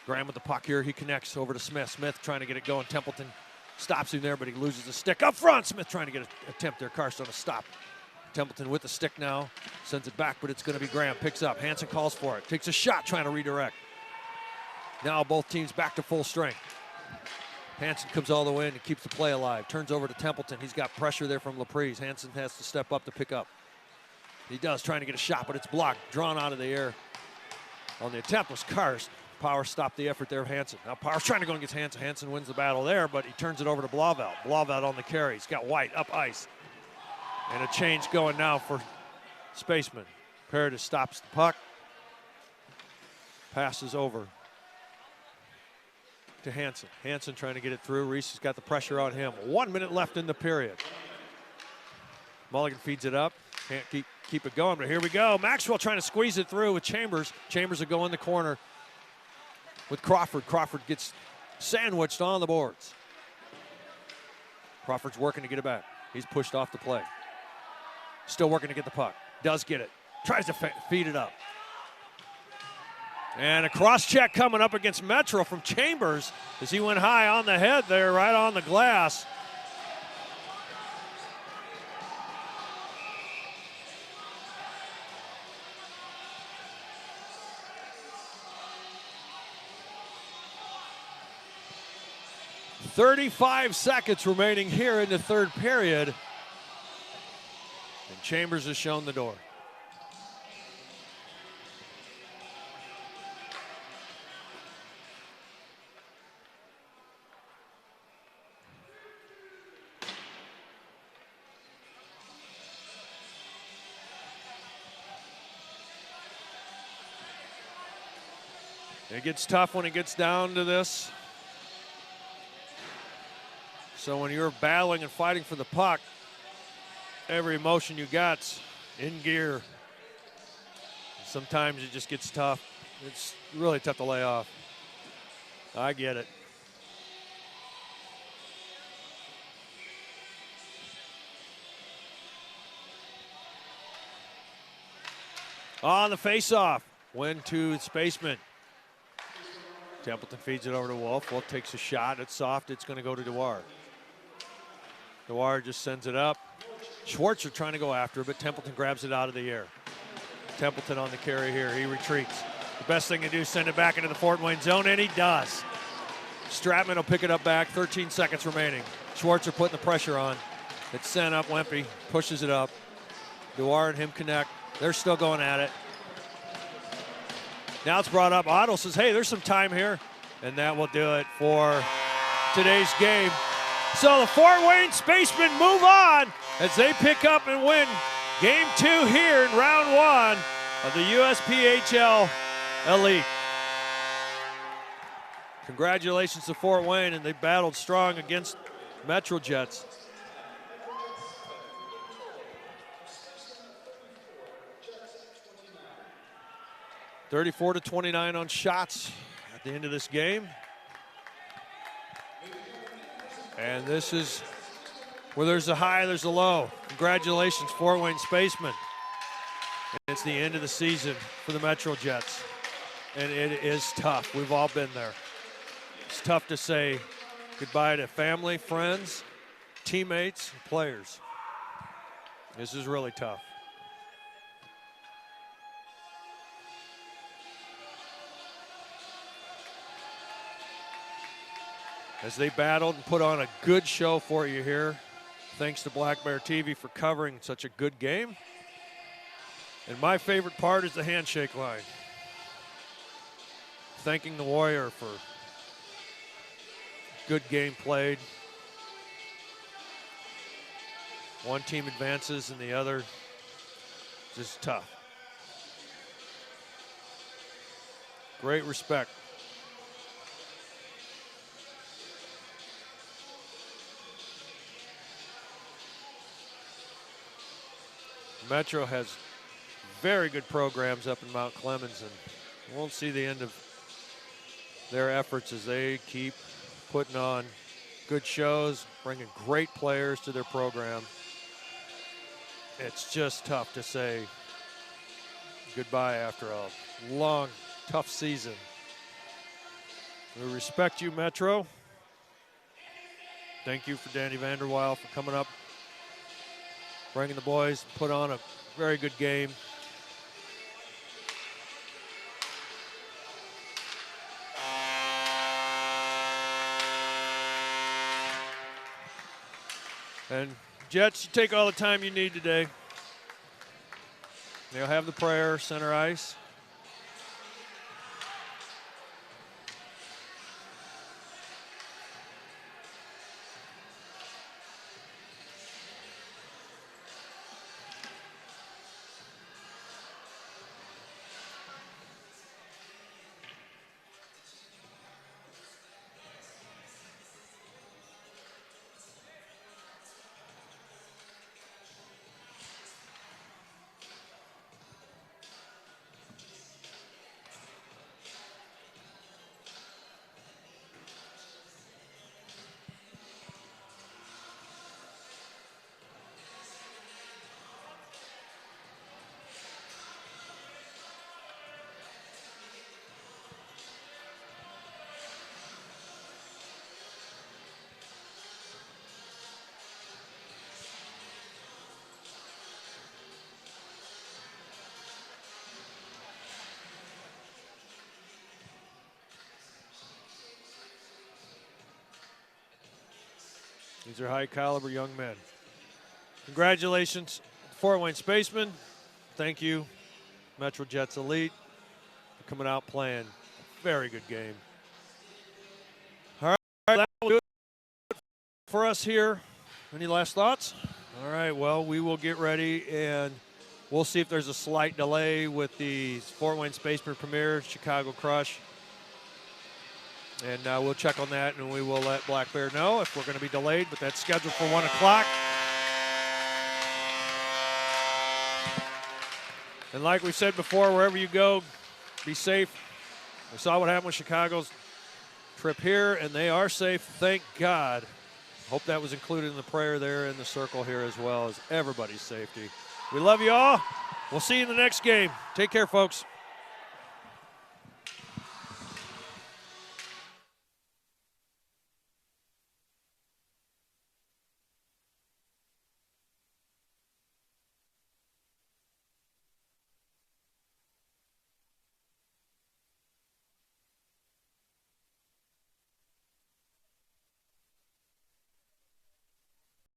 [SPEAKER 1] Graham with the puck here. He connects over to Smith. Smith trying to get it going. Templeton stops him there, but he loses the stick. Up front, Smith trying to get an attempt there. Karst on a stop. Templeton with the stick now. Sends it back, but it's going to be Graham. Picks up. Hansen calls for it. Takes a shot trying to redirect. Now both teams back to full strength. Hansen comes all the way in and keeps the play alive. Turns over to Templeton. He's got pressure there from Laprise. Hansen has to step up to pick up. He does, trying to get a shot, but it's blocked. Drawn out of the air. On the attempt was Karst. Power stopped the effort there of Hansen. Now Power's trying to go against Hansen. Hansen wins the battle there, but he turns it over to Blauvelt. Blauvelt on the carry. He's got White up ice. And a change going now for Spacemen. Paradis stops the puck. Passes over to Hansen. Hansen trying to get it through. Reese has got the pressure on him. 1 minute left in the period. Mulligan feeds it up. Can't keep it going, but here we go. Maxwell trying to squeeze it through with Chambers. Chambers will go in the corner with Crawford. Crawford gets sandwiched on the boards. Crawford's working to get it back. He's pushed off the play. Still working to get the puck. Does get it. Tries to feed it up. And a cross check coming up against Metro from Chambers as he went high on the head there, right on the glass. "35 seconds remaining here in the third period. And Chambers has shown the door. It gets tough when it gets down to this. So when you're battling and fighting for the puck, every emotion you got's in gear. Sometimes it just gets tough. It's really tough to lay off. I get it. On the faceoff, win to Spacemen. Templeton feeds it over to Wolf. Wolf takes a shot. It's soft. It's going to go to Dewar. Dewar just sends it up. Schwartzer trying to go after it, but Templeton grabs it out of the air. Templeton on the carry here. He retreats. The best thing to do is send it back into the Fort Wayne zone, and he does. Stratman will pick it up back. 13 seconds remaining. Schwartzer putting the pressure on. It's sent up. Wempe pushes it up. Dewar and him connect. They're still going at it. Now it's brought up. Otto says, hey, there's some time here. And that will do it for today's game. So the Fort Wayne Spacemen move on as they pick up and win Game 2 here in round 1 of the USPHL Elite. Congratulations to Fort Wayne, and they battled strong against Metro Jets. (34-29) on shots at the end of this game. And this is where there's a high, there's a low. Congratulations, Fort Wayne Spacemen. It's the end of the season for the Metro Jets. And it is tough. We've all been there. It's tough to say goodbye to family, friends, teammates, and players. This is really tough. As they battled and put on a good show for you here. Thanks to Black Bear TV for covering such a good game. And my favorite part is the handshake line. Thanking the Warrior for good game played. One team advances and the other just tough. Great respect. Metro has very good programs up in Mount Clemens, and won't see the end of their efforts as they keep putting on good shows, bringing great players to their program. It's just tough to say goodbye after a long, tough season. We respect you, Metro. Thank you for Danny Vanderweil for coming up, bringing the boys, put on a very good game. And Jets, you take all the time you need today. They'll have the prayer, center ice. These are high-caliber young men. Congratulations, Fort Wayne Spacemen. Thank you, Metro Jets Elite, for coming out playing a very good game. All right, that will do it for us here. Any last thoughts? All right, well, we will get ready, and we'll see if there's a slight delay with the Fort Wayne Spacemen Premier, Chicago Crush. And we'll check on that, and we will let Black Bear know if we're going to be delayed, but that's scheduled for 1 o'clock. And like we said before, wherever you go, be safe. We saw what happened with Chicago's trip here, and they are safe, thank God. Hope that was included in the prayer there in the circle here as well as everybody's safety. We love you all. We'll see you in the next game. Take care, folks.